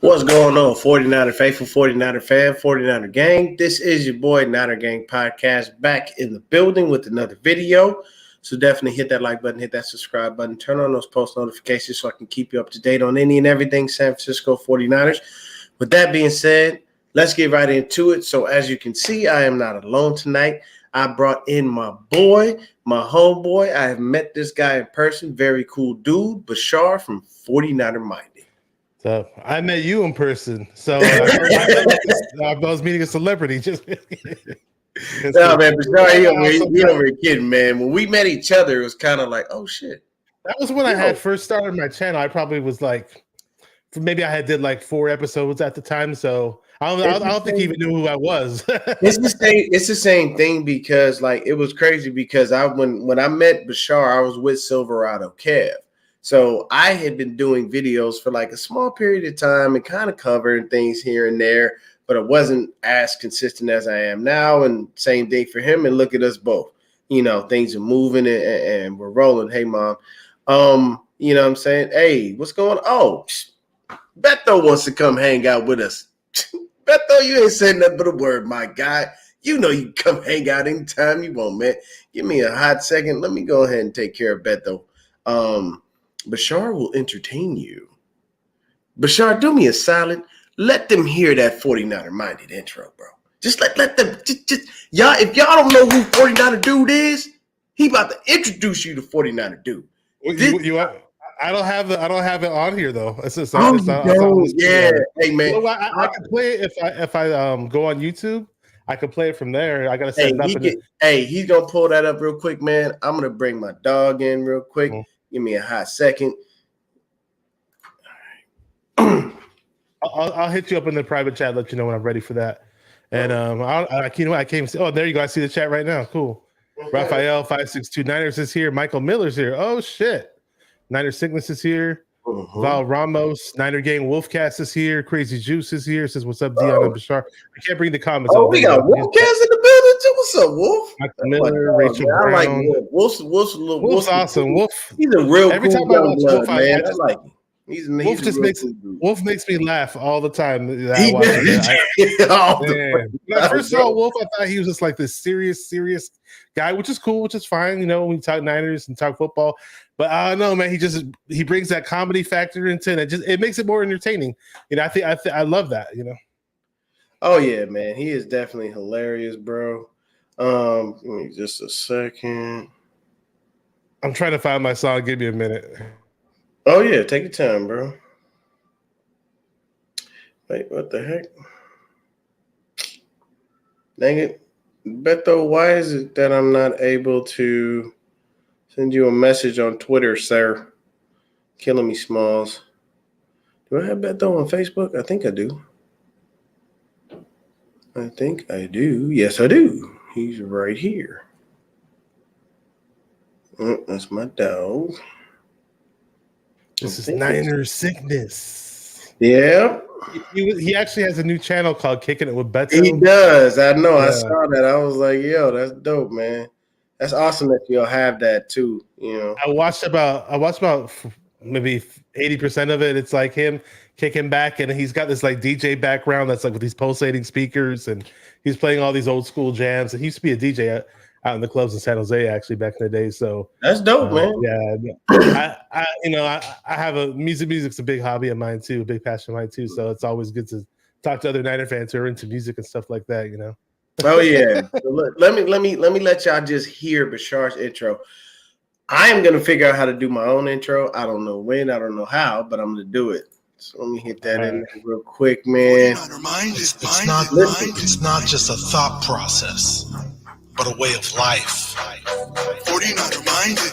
What's going on, 49er faithful, 49er fan, 49er gang? This is your boy, Niner Gang Podcast, back in the building with another video. So definitely hit that like button, hit that subscribe button, turn on those post notifications so I can keep you up to date on any and everything San Francisco 49ers. With that being said, let's get right into it. So as you can see, I am not alone tonight. I brought in my boy, my homeboy. I have met this guy in person. Very cool dude, Bashar from 49er Minded. So I met you in person. So I was meeting a celebrity. Just no, man, Bashar, he over here kidding, man. When we met each other, it was kind of like, oh shit. That was when I had first started my channel. I probably was like, maybe I did like 4 episodes at the time. So I don't think he even knew who I was. It's the same thing because like it was crazy because when I met Bashar, I was with Silverado Kev. So I had been doing videos for like a small period of time and kind of covering things here and there, but it wasn't as consistent as I am now. And same thing for him. And look at us both. You know, things are moving and we're rolling. Hey, Mom. You know what I'm saying? Hey, what's going on? Oh, Beto wants to come hang out with us. Beto, you ain't saying nothing but a word, my guy. You know you can come hang out anytime you want, man. Give me a hot second. Let me go ahead and take care of Beto. Bashar will entertain you. Bashar, do me a solid. Let them hear that 49er Minded intro, bro. Just let them just y'all. If y'all don't know who 49er dude is, he about to introduce you to 49er dude. I don't have it on here though. It's just yeah. Hey man, you know, I can play it if I go on YouTube. I can play it from there. I gotta set it up. He's gonna pull that up real quick, man. I'm gonna bring my dog in real quick. Mm-hmm. Give me a hot second. All right. I'll hit you up in the private chat. Let you know when I'm ready for that. And I came. Oh, there you go. I see the chat right now. Cool. Okay. Raphael 562 Niners is here. Michael Miller's here. Oh shit. Niner Sickness is here. Uh-huh. Val Ramos, Niner Gang Wolfcast is here. Crazy Juice is here. Says what's up, Dion and Bashar. I can't bring the comments. Oh, we got Wolfcast in the building too. What's up, Wolf? Michael Miller, Rachel Brown. I like Wolf. Wolf's awesome. Wolf. He's a real every cool time I watch Wolf, man. I like him. Wolf makes me laugh all the time. When I first saw Wolf, I thought he was just like this serious guy, which is cool, which is fine. You know, when you talk Niners and talk football. But I don't know, man. He brings that comedy factor into it. It makes it more entertaining. You know, I love that. You know. Oh yeah, man. He is definitely hilarious, bro. Give me just a second. I'm trying to find my song. Give me a minute. Oh yeah, take your time, bro. Wait, what the heck? Dang it. Beto, why is it that I'm not able to send you a message on Twitter, sir? Killing me, Smalls. Do I have Beto on Facebook? I think I do. Yes, I do. He's right here. That's my dog. This is Niner Sickness. Yeah. He actually has a new channel called Kicking It with Beto. He does. I know. Yeah. I saw that. I was like, yo, that's dope, man. That's awesome that you'll have that too. You know. I watched about maybe 80% of it. It's like him kicking back, and he's got this like DJ background that's like with these pulsating speakers, and he's playing all these old school jams. And he used to be a DJ out in the clubs in San Jose, actually, back in the day. So that's dope, man. Yeah, I have music's a big hobby of mine too, a big passion of mine too. So it's always good to talk to other Niner fans who are into music and stuff like that. You know. Oh yeah. So look, let me let y'all just hear Bashar's intro. I am gonna figure out how to do my own intro. I don't know when, I don't know how, but I'm gonna do it. So let me hit that in real quick, man. It's not just a thought process, but a way of life. 49er minded.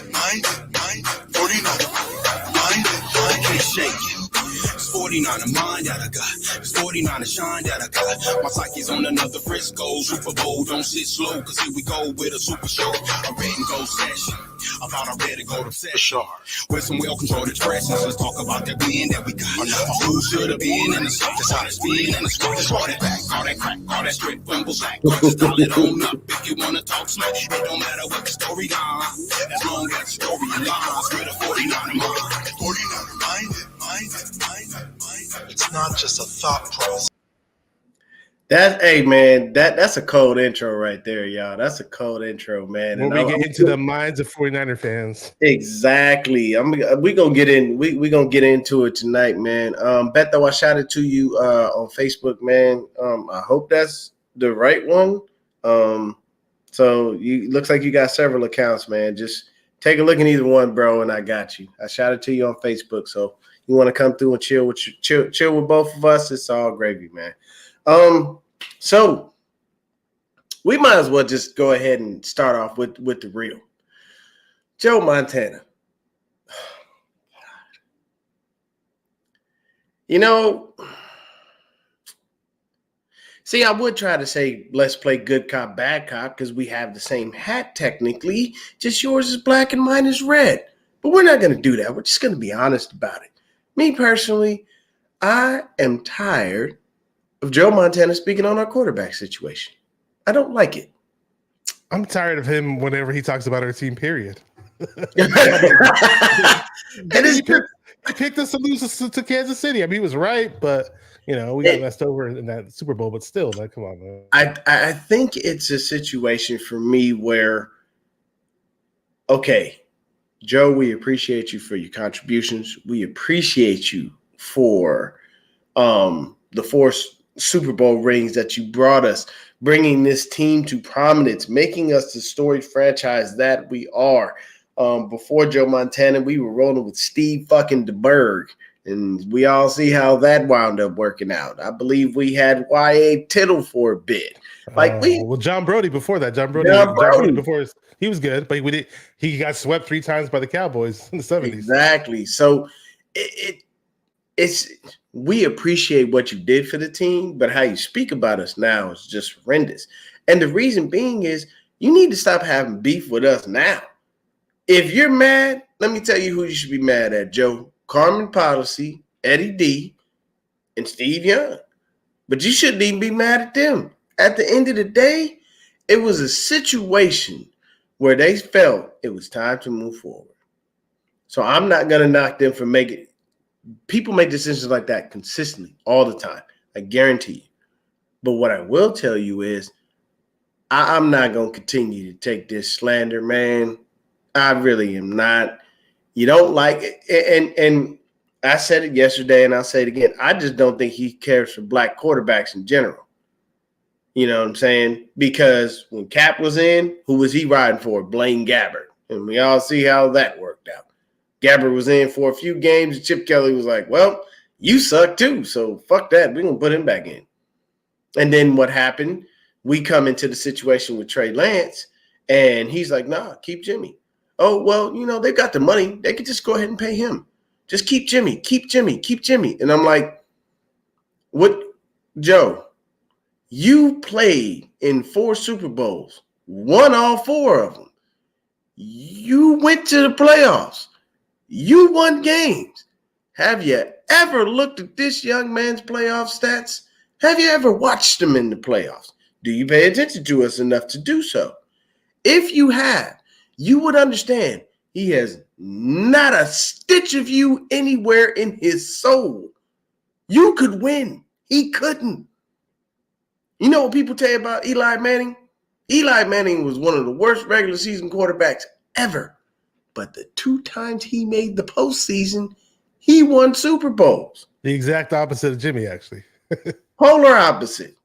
49er minded. I can't shake it. It's 49er mind that I got. It's 49er shine that I got. My psyche's on another Frisco. Super Bowl, don't sit slow, cause here we go with a super show. A rain go session. About a ready go to Special. With some well-controlled expressions, let's talk about that win that we got. Who should have been in the spot? That's how it's been in the spot. Just roll that back, all that crack, all that straight fumble sack. Just call it on up if you wanna talk smack. It don't matter what the story line, as long as the story aligns with a 49er mind. 49er minded. It's It's not just a thought process. Hey man, that's a cold intro right there, y'all. That's a cold intro, man. When we get into the minds of 49er fans. Exactly. We gonna get in. We gonna get into it tonight, man. Beto, I shouted to you on Facebook, man. I hope that's the right one. So you looks like you got several accounts, man. Just take a look at either one, bro, and I got you. I shouted to you on Facebook, so you want to come through and chill with both of us? It's all gravy, man. So we might as well just go ahead and start off with the real. Joe Montana. You know, see, I would try to say let's play good cop, bad cop because we have the same hat technically. Just yours is black and mine is red. But we're not going to do that. We're just going to be honest about it. Me personally, I am tired of Joe Montana speaking on our quarterback situation. I don't like it. I'm tired of him whenever he talks about our team, period. He picked us to lose to Kansas City. I mean, he was right, but we got messed over in that Super Bowl. But still, man, come on, man. I think it's a situation for me where, okay, Joe, we appreciate you for your contributions. We appreciate you for the 4 Super Bowl rings that you brought us, bringing this team to prominence, making us the storied franchise that we are. Before Joe Montana, we were rolling with Steve fucking DeBerg, and we all see how that wound up working out. I believe we had Y.A. Tittle for a bit. John Brody before that. John Brody before he was good, but he got swept 3 times by the Cowboys in the 70s. Exactly. So it's we appreciate what you did for the team, but how you speak about us now is just horrendous. And the reason being is you need to stop having beef with us now. If you're mad, let me tell you who you should be mad at, Joe. Carmen Policy, Eddie D, and Steve Young. But you shouldn't even be mad at them. At the end of the day, it was a situation where they felt it was time to move forward. So I'm not going to knock them for making it. People make decisions like that consistently all the time. I guarantee you. But what I will tell you is I'm not going to continue to take this slander, man. I really am not. You don't like it. And I said it yesterday and I'll say it again. I just don't think he cares for black quarterbacks in general. You know what I'm saying? Because when Cap was in, who was he riding for? Blaine Gabbert. And we all see how that worked out. Gabbert was in for a few games. And Chip Kelly was like, well, you suck too. So fuck that. We're going to put him back in. And then what happened? We come into the situation with Trey Lance and he's like, nah, keep Jimmy. Oh, well, they've got the money. They could just go ahead and pay him. Just keep Jimmy, keep Jimmy, keep Jimmy. And I'm like, what, Joe? You played in 4 Super Bowls, won all 4 of them. You went to the playoffs. You won games. Have you ever looked at this young man's playoff stats? Have you ever watched him in the playoffs? Do you pay attention to us enough to do so? If you have, you would understand he has not a stitch of you anywhere in his soul. You could win. He couldn't. You know what people tell you about Eli Manning? Eli Manning was one of the worst regular season quarterbacks ever. But the 2 times he made the postseason, he won Super Bowls. The exact opposite of Jimmy, actually. Polar opposite.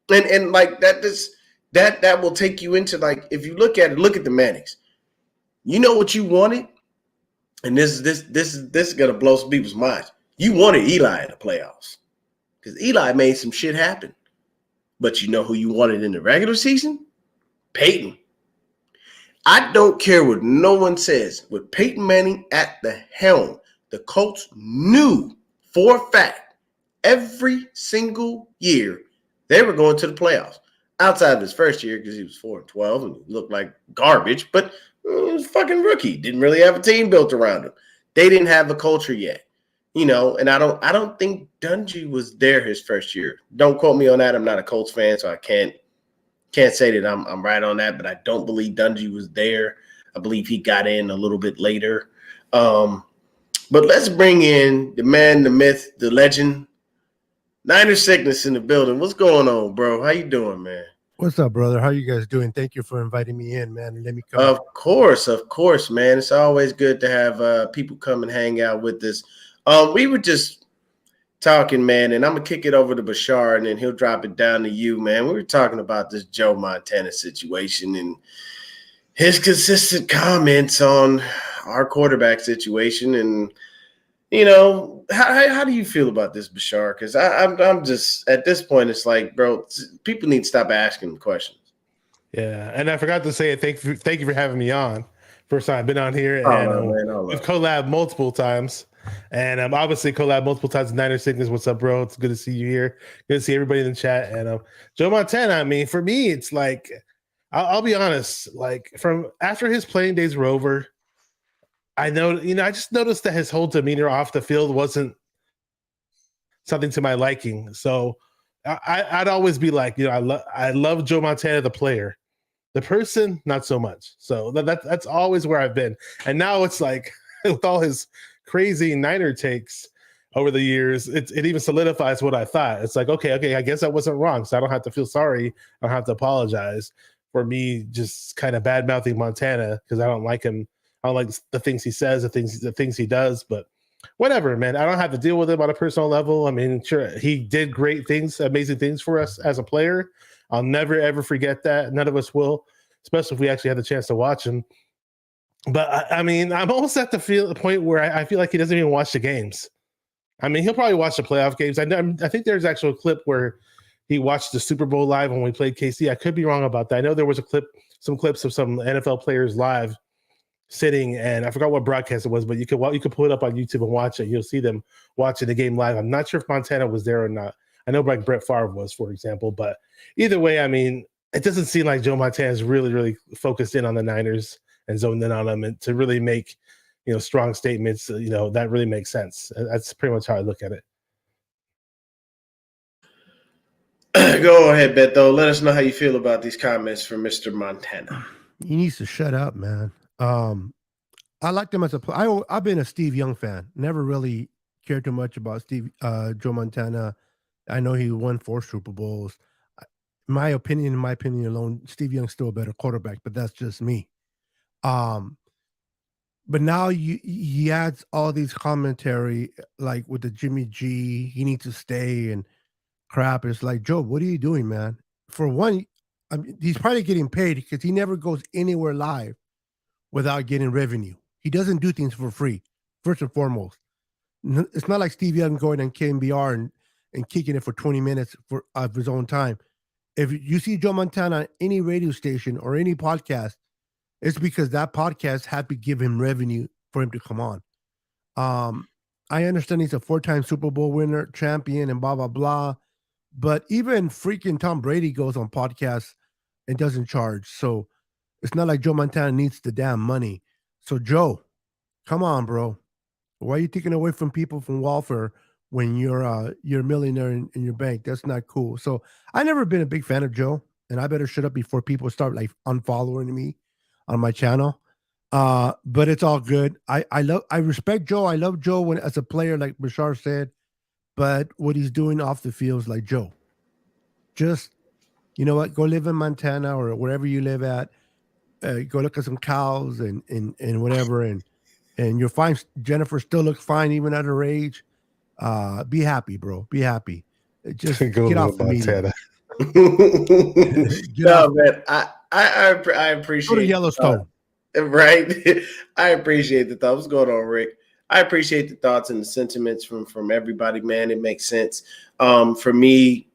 And like that will take you into, like, if you look at the Mannings. You know what you wanted? And this is gonna blow some people's minds. You wanted Eli in the playoffs. Because Eli made some shit happen. But you know who you wanted in the regular season? Peyton. I don't care what no one says. With Peyton Manning at the helm, the Colts knew for a fact every single year they were going to the playoffs. Outside of his first year, because he was 4-12 and looked like garbage, but he was a fucking rookie. Didn't really have a team built around him. They didn't have a culture yet. And I don't think Dungy was there his first year. Don't quote me on that. I'm not a Colts fan, so I can't say that I'm right on that, but I don't believe Dungy was there. I believe he got in a little bit later. But let's bring in the man, the myth, the legend, Niner sickness in the building. What's going on, bro? How you doing, man? What's up, brother? How you guys doing? Thank you for inviting me in, man. And let me come. Of course, man. It's always good to have people come and hang out with us. We were just talking, man, and I'm gonna kick it over to Bashar, and then he'll drop it down to you, man. We were talking about this Joe Montana situation and his consistent comments on our quarterback situation, and how do you feel about this, Bashar? Because I'm just at this point, it's like, bro, people need to stop asking questions. Yeah, and I forgot to say it. Thank you for having me on. First time I've been on here, and we've collabed multiple times, and obviously collabed multiple times. Niner Sickness, what's up, bro? It's good to see you here. Good to see everybody in the chat. And Joe Montana, I mean, for me, it's like I'll be honest. Like from after his playing days were over, I just noticed that his whole demeanor off the field wasn't something to my liking. So I'd always be like, I love Joe Montana, the player. The person, not so much. So that's always where I've been. And now it's like with all his crazy Niner takes over the years, it even solidifies what I thought. It's like, okay, I guess I wasn't wrong. So I don't have to feel sorry. I don't have to apologize for me just kind of bad-mouthing Montana because I don't like him. I don't like the things he says, the things he does, but whatever, man. I don't have to deal with him on a personal level. I mean, sure, he did great things, amazing things for us as a player. I'll never, ever forget that. None of us will, especially if we actually had the chance to watch him. But, I mean, I'm almost at the point where I feel like he doesn't even watch the games. I mean, he'll probably watch the playoff games. I think there's actually a clip where he watched the Super Bowl live when we played KC. I could be wrong about that. I know there was some clips of some NFL players live sitting, and I forgot what broadcast it was, but you could pull it up on YouTube and watch it. You'll see them watching the game live. I'm not sure if Montana was there or not. I know like Brett Favre was, for example, but either way, I mean, it doesn't seem like Joe Montana is really, really focused in on the Niners and zoned in on them, and to really make, strong statements, that really makes sense. That's pretty much how I look at it. Go ahead, Beto. Let us know how you feel about these comments from Mr. Montana. He needs to shut up, man. I liked him as a player. I've been a Steve Young fan. Never really cared too much about Joe Montana. I know he won 4 Super Bowls. In my opinion alone, Steve Young's still a better quarterback, but that's just me. But now he adds all these commentary, like with the Jimmy G, he needs to stay and crap. It's like, Joe, what are you doing, man? For one, I mean, he's probably getting paid because he never goes anywhere live without getting revenue. He doesn't do things for free, first and foremost. It's not like Steve Young going on KMBR and kicking it for 20 minutes of his own time. If you see Joe Montana on any radio station or any podcast, it's because that podcast had to give him revenue for him to come on. I understand he's a 4-time Super Bowl winner, champion, and blah, blah, blah. But even freaking Tom Brady goes on podcasts and doesn't charge. So it's not like Joe Montana needs the damn money. So, Joe, come on, bro. Why are you taking away from people from welfare when you're a millionaire in your bank? That's not cool. So I never been a big fan of Joe, and I better shut up before people start like unfollowing me on my channel. But it's all good. I respect Joe. I love Joe as a player, like Bashar said. But what he's doing off the field is like, Joe, just, you know what? Go live in Montana or wherever you live at. Go look at some cows and whatever. And you're fine. Jennifer still looks fine even at her age. Be happy, bro. Be happy. Just get off the media. Man, I appreciate. Go to Yellowstone. Right. I appreciate the thoughts. What's going on, Rick? I appreciate the thoughts and the sentiments from everybody, man. It makes sense. For me,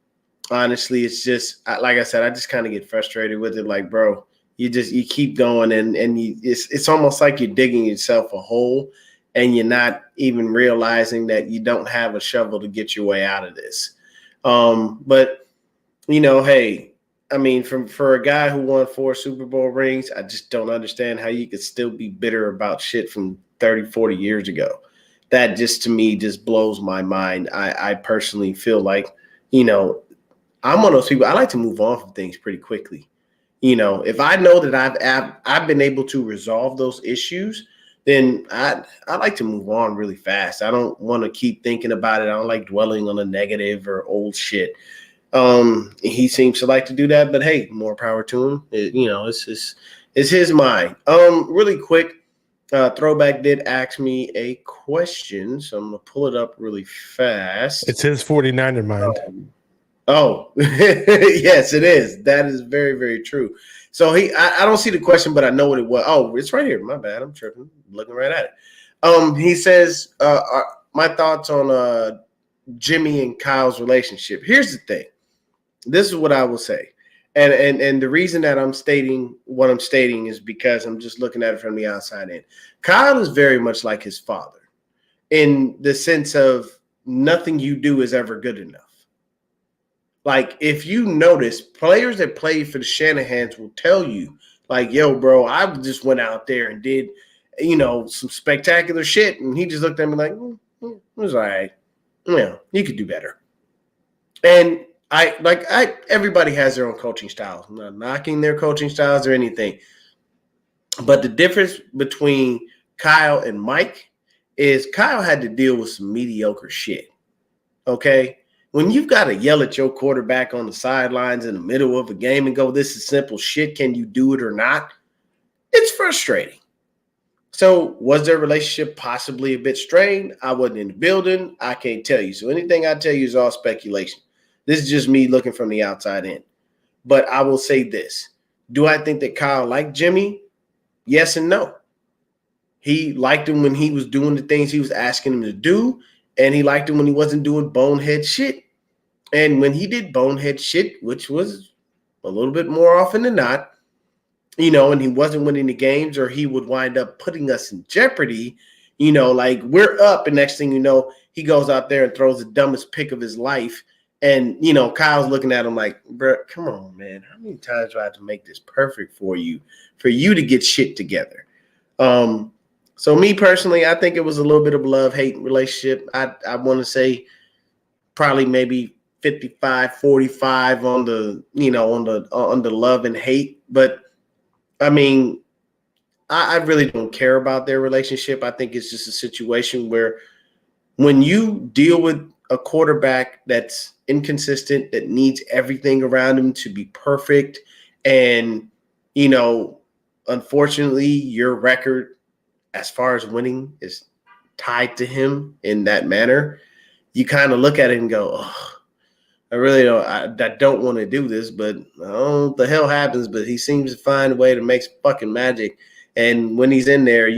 honestly, it's just like I said, I just kind of get frustrated with it. Like, bro, you keep going and it's almost like you're digging yourself a hole and you're not even realizing that you don't have a shovel to get your way out of this. But hey, I mean, for a guy who won 4 Super Bowl rings, I just don't understand how you could still be bitter about shit from 30, 40 years ago. That just, to me, just blows my mind. I personally feel like, I'm one of those people, I like to move on from things pretty quickly. If I know that I've been able to resolve those issues, then I like to move on really fast. I don't want to keep thinking about it. I don't like dwelling on the negative or old shit. He seems to like to do that, but hey, more power to him. It's his mind. Really quick, Throwback did ask me a question, so I'm gonna pull it up really fast. It's his 49er mind. Oh, yes, it is. That is very, very true. So I don't see the question, but I know what it was. Oh, it's right here. My bad. I'm tripping. Looking right at it. He says, my thoughts on Jimmy and Kyle's relationship. Here's the thing. This is what I will say. And the reason that I'm stating what I'm stating is because I'm just looking at it from the outside in. Kyle is very much like his father in the sense of nothing you do is ever good enough. Like, if you notice, players that play for the Shanahans will tell you, like, yo, bro, I just went out there and did, some spectacular shit. And he just looked at me like, it was all right. You could do better. And everybody has their own coaching styles. I'm not knocking their coaching styles or anything. But the difference between Kyle and Mike is Kyle had to deal with some mediocre shit. Okay? When you've got to yell at your quarterback on the sidelines in the middle of a game and go, this is simple shit, can you do it or not? It's frustrating. So was their relationship possibly a bit strained? I wasn't in the building. I can't tell you. So anything I tell you is all speculation. This is just me looking from the outside in. But I will say this. Do I think that Kyle liked Jimmy? Yes and no. He liked him when he was doing the things he was asking him to do, and he liked him when he wasn't doing bonehead shit. And when he did bonehead shit, which was a little bit more often than not, and he wasn't winning the games, or he would wind up putting us in jeopardy, like we're up, and next thing you know, he goes out there and throws the dumbest pick of his life. And, Kyle's looking at him like, bro, come on, man. How many times do I have to make this perfect for you to get shit together? So me personally, I think it was a little bit of a love-hate relationship. I want to say probably maybe 55-45 on the love and hate. But I mean, I really don't care about their relationship. I think it's just a situation where when you deal with a quarterback that's inconsistent, that needs everything around him to be perfect, and unfortunately your record as far as winning is tied to him in that manner, you kind of look at it and go, oh, I really don't want to do this, but what the hell happens, but he seems to find a way to make fucking magic. And when he's in there,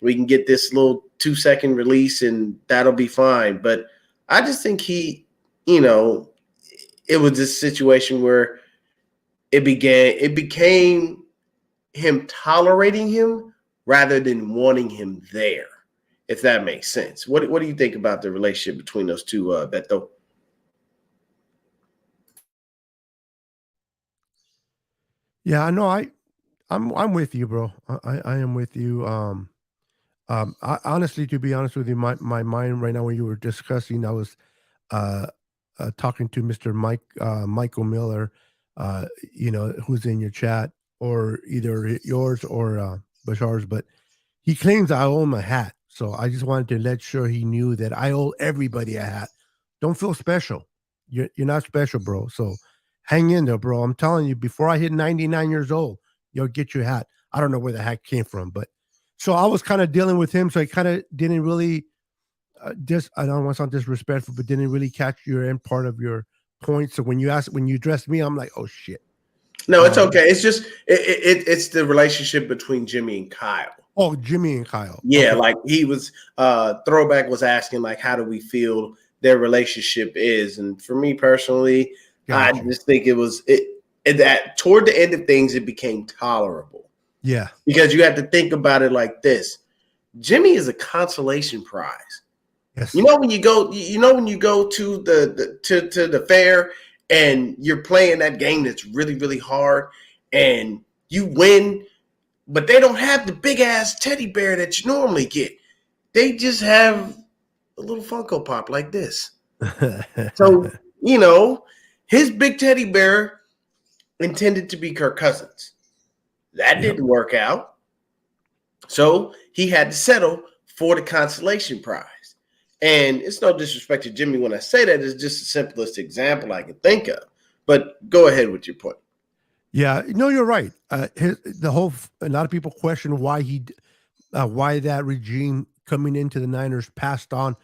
we can get this little 2-second release and that'll be fine. But I just think it was this situation where it became him tolerating him rather than wanting him there, if that makes sense. What do you think about the relationship between those two, Beto? Yeah, no, I'm with you, bro. I am with you. Honestly, to be honest with you, my mind right now when you were discussing, I was talking to Mr. Michael Miller, who's in your chat, or either yours or Bashar's, but he claims I owe him a hat. So I just wanted to let sure he knew that I owe everybody a hat. Don't feel special. You're not special, bro. So hang in there, bro. I'm telling you, before I hit 99 years old, you'll get your hat. I don't know where the hat came from, but so I was kind of dealing with him. So I kind of didn't really I don't want to sound disrespectful, but didn't really catch your end part of your point. So when you addressed me, I'm like, oh shit. No, it's okay. It's just it's the relationship between Jimmy and Kyle. Oh, Jimmy and Kyle. Yeah, okay. like he was Throwback was asking, like, how do we feel their relationship is? And for me personally, gotcha. I just think it was that toward the end of things, it became tolerable. Yeah. Because you have to think about it like this. Jimmy is a consolation prize. Yes. When you go to the fair and you're playing that game that's really, really hard and you win, but they don't have the big ass teddy bear that you normally get. They just have a little Funko Pop like this. So, his big teddy bear intended to be Kirk Cousins. That didn't work out. So he had to settle for the consolation prize. And it's no disrespect to Jimmy when I say that. It's just the simplest example I can think of. But go ahead with your point. Yeah, no, you're right. A lot of people question why that regime coming into the Niners passed on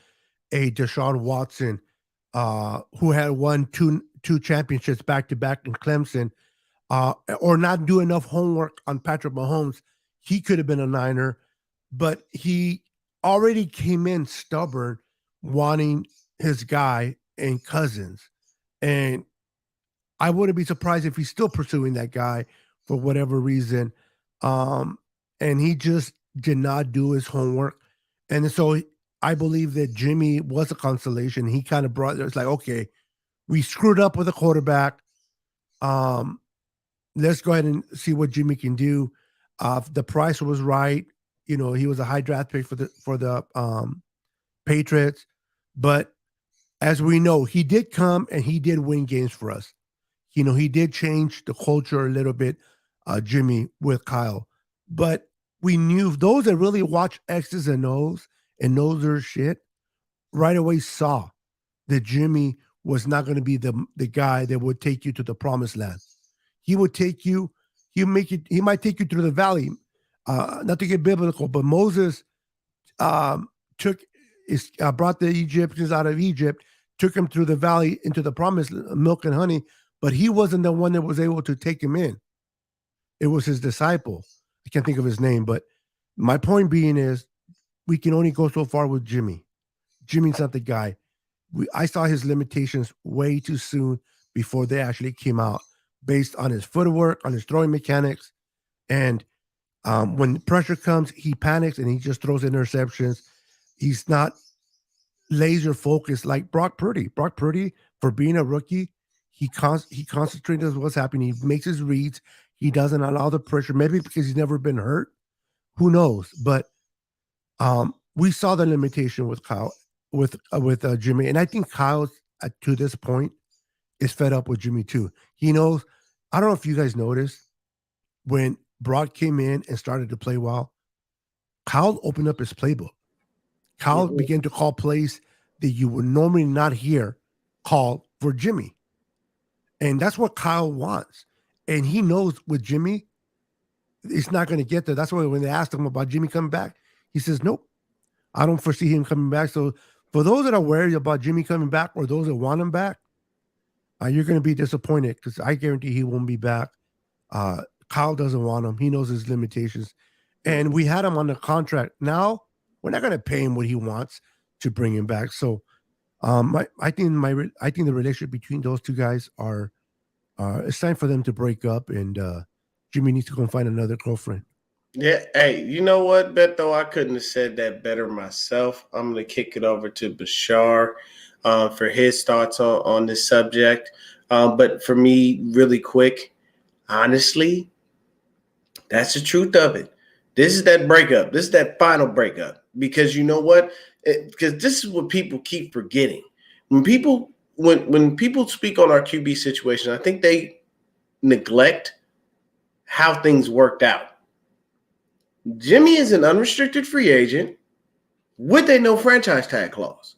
a Deshaun Watson, who had won two championships back to back in Clemson, or not do enough homework on Patrick Mahomes. He could have been a Niner, but he already came in stubborn, wanting his guy and Cousins, and I wouldn't be surprised if he's still pursuing that guy for whatever reason. Um, and he just did not do his homework. And so I believe that Jimmy was a consolation. He kind of brought it's like, okay, we screwed up with a quarterback. Um, let's go ahead and see what Jimmy can do. The price was right. You know, he was a high draft pick for the Patriots. But as we know, he did come and he did win games for us. You know, he did change the culture a little bit, Jimmy, with Kyle. But we knew those that really watch X's and O's and knows their shit right away saw that Jimmy was not going to be the guy that would take you to the promised land. He would take you, he might take you through the valley. Not to get biblical, but Moses brought the Egyptians out of Egypt, took him through the valley into the promised milk and honey, but he wasn't the one that was able to take him in. It was his disciple. I can't think of his name, but my point being is we can only go so far with Jimmy. Jimmy's not the guy. I saw his limitations way too soon before they actually came out, based on his footwork, on his throwing mechanics. And when pressure comes, he panics and he just throws interceptions. He's not laser focused like Brock Purdy. Brock Purdy, for being a rookie, he concentrates on what's happening. He makes his reads. He doesn't allow the pressure. Maybe because he's never been hurt. Who knows? But we saw the limitation with Kyle, with Jimmy, and I think Kyle, to this point, is fed up with Jimmy too. He knows. I don't know if you guys noticed when Brock came in and started to play well. Kyle opened up his playbook. Kyle began to call plays that you would normally not hear called for Jimmy. And that's what Kyle wants. And he knows with Jimmy, it's not going to get there. That's why when they asked him about Jimmy coming back, he says, nope, I don't foresee him coming back. So for those that are worried about Jimmy coming back or those that want him back, you're going to be disappointed because I guarantee he won't be back. Kyle doesn't want him. He knows his limitations. And we had him on the contract. Now we're not going to pay him what he wants to bring him back. So I think the relationship between those two guys are it's time for them to break up, and Jimmy needs to go and find another girlfriend. Yeah, hey, you know what, Beto? I couldn't have said that better myself. I'm going to kick it over to Bashar for his thoughts on this subject. But for me, really quick, honestly, that's the truth of it. This is that breakup. This is that final breakup. Because you know what? Because this is what people keep forgetting. When people speak on our QB situation, I think they neglect how things worked out. Jimmy is an unrestricted free agent with a no franchise tag clause.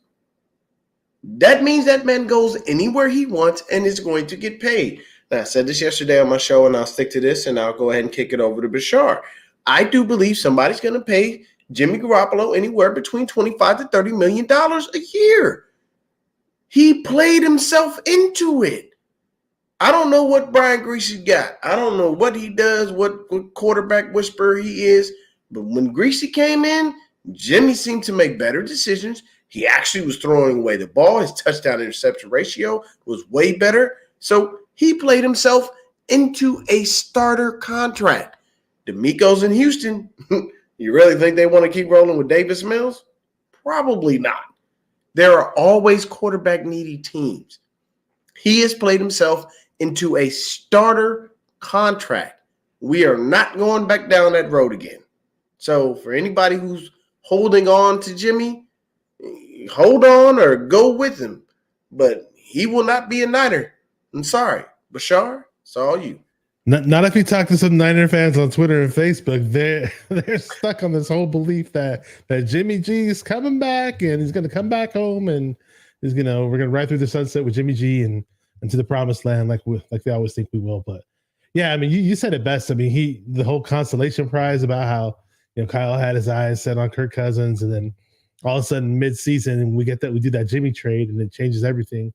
That means that man goes anywhere he wants and is going to get paid. Now, I said this yesterday on my show, and I'll stick to this, and I'll go ahead and kick it over to Bashar. I do believe somebody's going to pay Jimmy Garoppolo anywhere between $25 to $30 million a year. He played himself into it. I don't know what Brian Greasy got. I don't know what he does, what quarterback whisperer he is. But when Greasy came in, Jimmy seemed to make better decisions. He actually was throwing away the ball. His touchdown interception ratio was way better. So he played himself into a starter contract. DeMeco's in Houston. You really think they want to keep rolling with Davis Mills? Probably not. There are always quarterback needy teams. He has played himself into a starter contract. We are not going back down that road again. So for anybody who's holding on to Jimmy, hold on or go with him. But he will not be a Niner. I'm sorry. Bashar, it's all you. Not if you talk to some Niner fans on Twitter and Facebook, they're stuck on this whole belief that Jimmy G is coming back and he's going to come back home and we're going to ride through the sunset with Jimmy G and to the promised land like they always think we will. But yeah, I mean, you said it best. I mean, the whole consolation prize about how Kyle had his eyes set on Kirk Cousins, and then all of a sudden mid-season we do that Jimmy trade and it changes everything.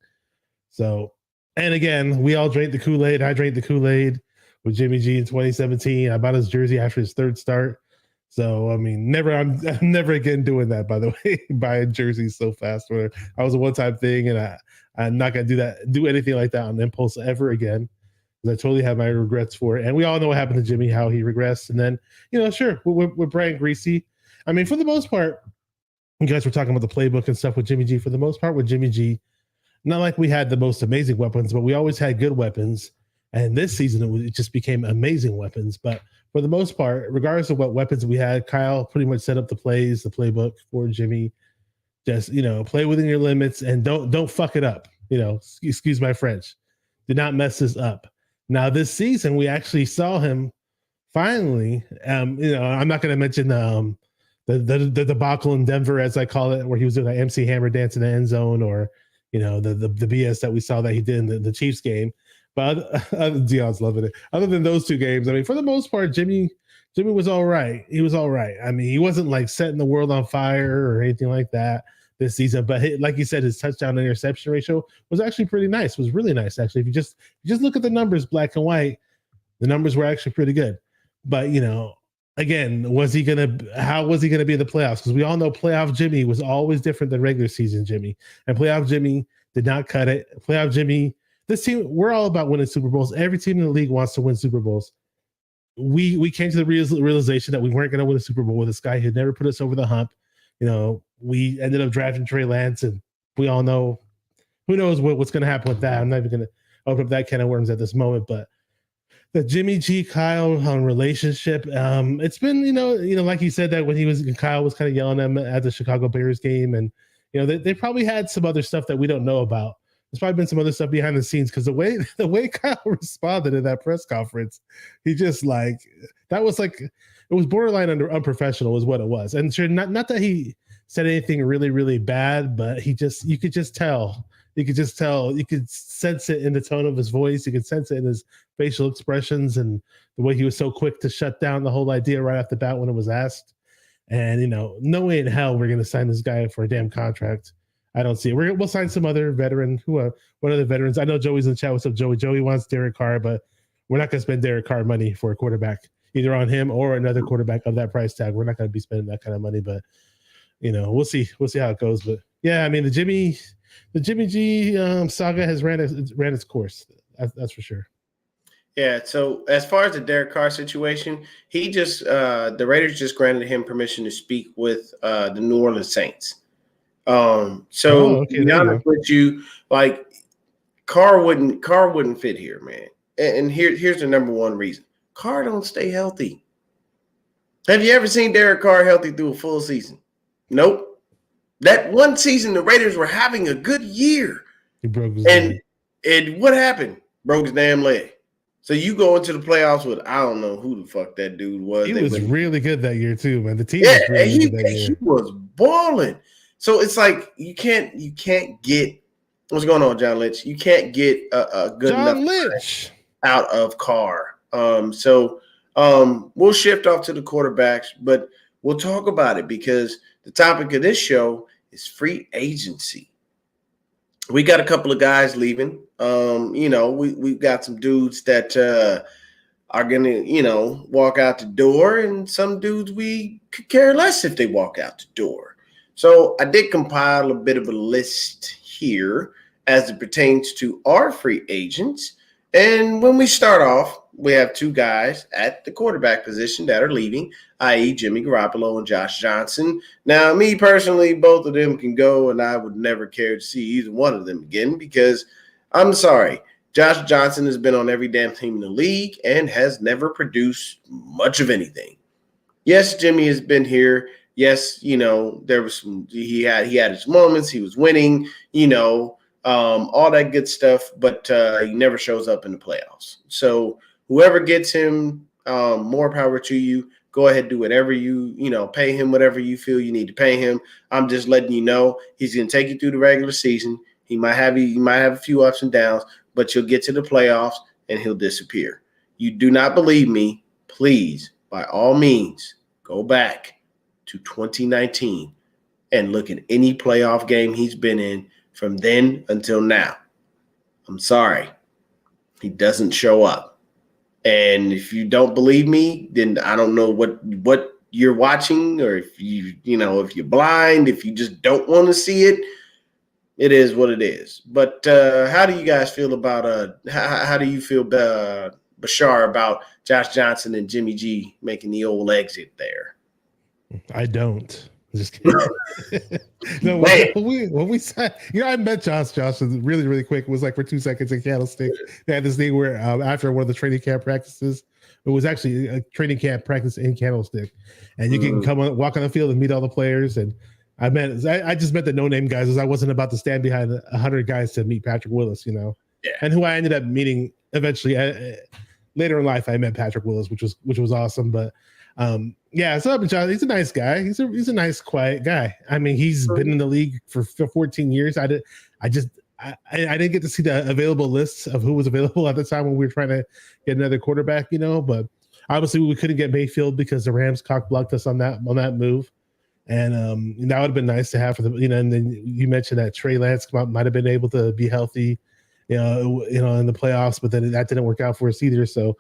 So, and again, we all drank the Kool-Aid. I drank the Kool-Aid with Jimmy G in 2017. I bought his jersey after his third start. So, I mean, I'm never again doing that, by the way, buying jerseys so fast. Where I was a one-time thing, and I'm not going to do anything like that on impulse ever again. Because I totally have my regrets for it. And we all know what happened to Jimmy, how he regressed. And then, sure, with Brian Greasy. I mean, for the most part, you guys were talking about the playbook and stuff with Jimmy G. For the most part, with Jimmy G, not like we had the most amazing weapons, but we always had good weapons. And this season, it just became amazing weapons. But for the most part, regardless of what weapons we had, Kyle pretty much set up the plays, the playbook for Jimmy. Just, play within your limits and don't fuck it up. Excuse my French. Do not mess this up. Now, this season, we actually saw him finally. I'm not going to mention the debacle in Denver, as I call it, where he was doing an MC Hammer dance in the end zone, or the BS that we saw that he did in the Chiefs game. But Dion's loving it. Other than those two games, I mean, for the most part, Jimmy was all right. He was all right. I mean, he wasn't like setting the world on fire or anything like that this season. But like you said, his touchdown to interception ratio was actually pretty nice. Was really nice, actually. If you just look at the numbers, black and white, the numbers were actually pretty good. But again, how was he gonna be in the playoffs? Because we all know playoff Jimmy was always different than regular season Jimmy, and playoff Jimmy did not cut it. Playoff Jimmy. This team, we're all about winning Super Bowls. Every team in the league wants to win Super Bowls. We came to the realization that we weren't going to win a Super Bowl with this guy who never put us over the hump. We ended up drafting Trey Lance, and we all know who knows what's going to happen with that. I'm not even going to open up that can of worms at this moment, but the Jimmy G Kyle relationship, it's been like he said that when Kyle was kind of yelling at him at the Chicago Bears game, and they probably had some other stuff that we don't know about. There's probably been some other stuff behind the scenes, because the way Kyle responded in that press conference, he just that was it was borderline unprofessional is what it was. And sure, not that he said anything really, really bad, but you could just tell. You could sense it in the tone of his voice. You could sense it in his facial expressions and the way he was so quick to shut down the whole idea right off the bat when it was asked. And no way in hell we're going to sign this guy for a damn contract. I don't see it. We'll sign some other veteran. One of the veterans. I know Joey's in the chat. What's up, Joey? Joey wants Derek Carr, but we're not going to spend Derek Carr money for a quarterback, either on him or another quarterback of that price tag. We're not going to be spending that kind of money, but we'll see. We'll see how it goes. But yeah, I mean, the Jimmy G saga has ran its course. That's for sure. Yeah. So as far as the Derek Carr situation, he just the Raiders just granted him permission to speak with the New Orleans Saints. To be honest with you, Carr wouldn't fit here, man. And here's the number one reason: Carr don't stay healthy. Have you ever seen Derek Carr healthy through a full season? Nope. That one season, the Raiders were having a good year. He broke his leg. And what happened? Broke his damn leg. So you go into the playoffs with, I don't know who the fuck that dude was. He was really good that year too, man. The team was really good that year. He was balling. So it's like you can't get what's going on, John Lynch. You can't get a good John enough Lynch out of Carr. We'll shift off to the quarterbacks, but we'll talk about it because the topic of this show is free agency. We got a couple of guys leaving. We've got some dudes that are gonna, walk out the door, and some dudes we could care less if they walk out the door. So I did compile a bit of a list here as it pertains to our free agents. And when we start off, we have two guys at the quarterback position that are leaving, i.e. Jimmy Garoppolo and Josh Johnson. Now, me personally, both of them can go, and I would never care to see either one of them again because I'm sorry. Josh Johnson has been on every damn team in the league and has never produced much of anything. Yes, Jimmy has been here. Yes, there was he had his moments. He was winning, all that good stuff, but he never shows up in the playoffs. So Whoever gets him, more power to you. Go ahead, do whatever pay him whatever you feel you need to pay him. I'm just letting you know he's going to take you through the regular season. He might have a few ups and downs, but you'll get to the playoffs and he'll disappear. You do not believe me? Please, by all means, go back to 2019 and look at any playoff game he's been in from then until now. I'm sorry. He doesn't show up. And if you don't believe me, then I don't know what you're watching, or if if you're blind, if you just don't want to see it. It is what it is. But how do you guys feel about how do you feel, Bashar, about Josh Johnson and Jimmy G making the old exit there? I don't. Just kidding. No, when we signed, I met Josh Johnson really, really quick. It was like for 2 seconds in Candlestick. They had this thing where after one of the training camp practices, it was actually a training camp practice in Candlestick, and you can walk on the field and meet all the players. And I just met the no-name guys, as I wasn't about to stand behind 100 guys to meet Patrick Willis, Yeah. And who I ended up meeting eventually later in life. I met Patrick Willis, which was awesome, but. So I've been John. He's a nice guy. He's a nice, quiet guy. I mean, he's been in the league for 14 years. I didn't get to see the available lists of who was available at the time when we were trying to get another quarterback, but obviously we couldn't get Mayfield because the Rams cock blocked us on that move. And that would have been nice to have for them, and then you mentioned that Trey Lance might have been able to be healthy, in the playoffs, but then that didn't work out for us either. So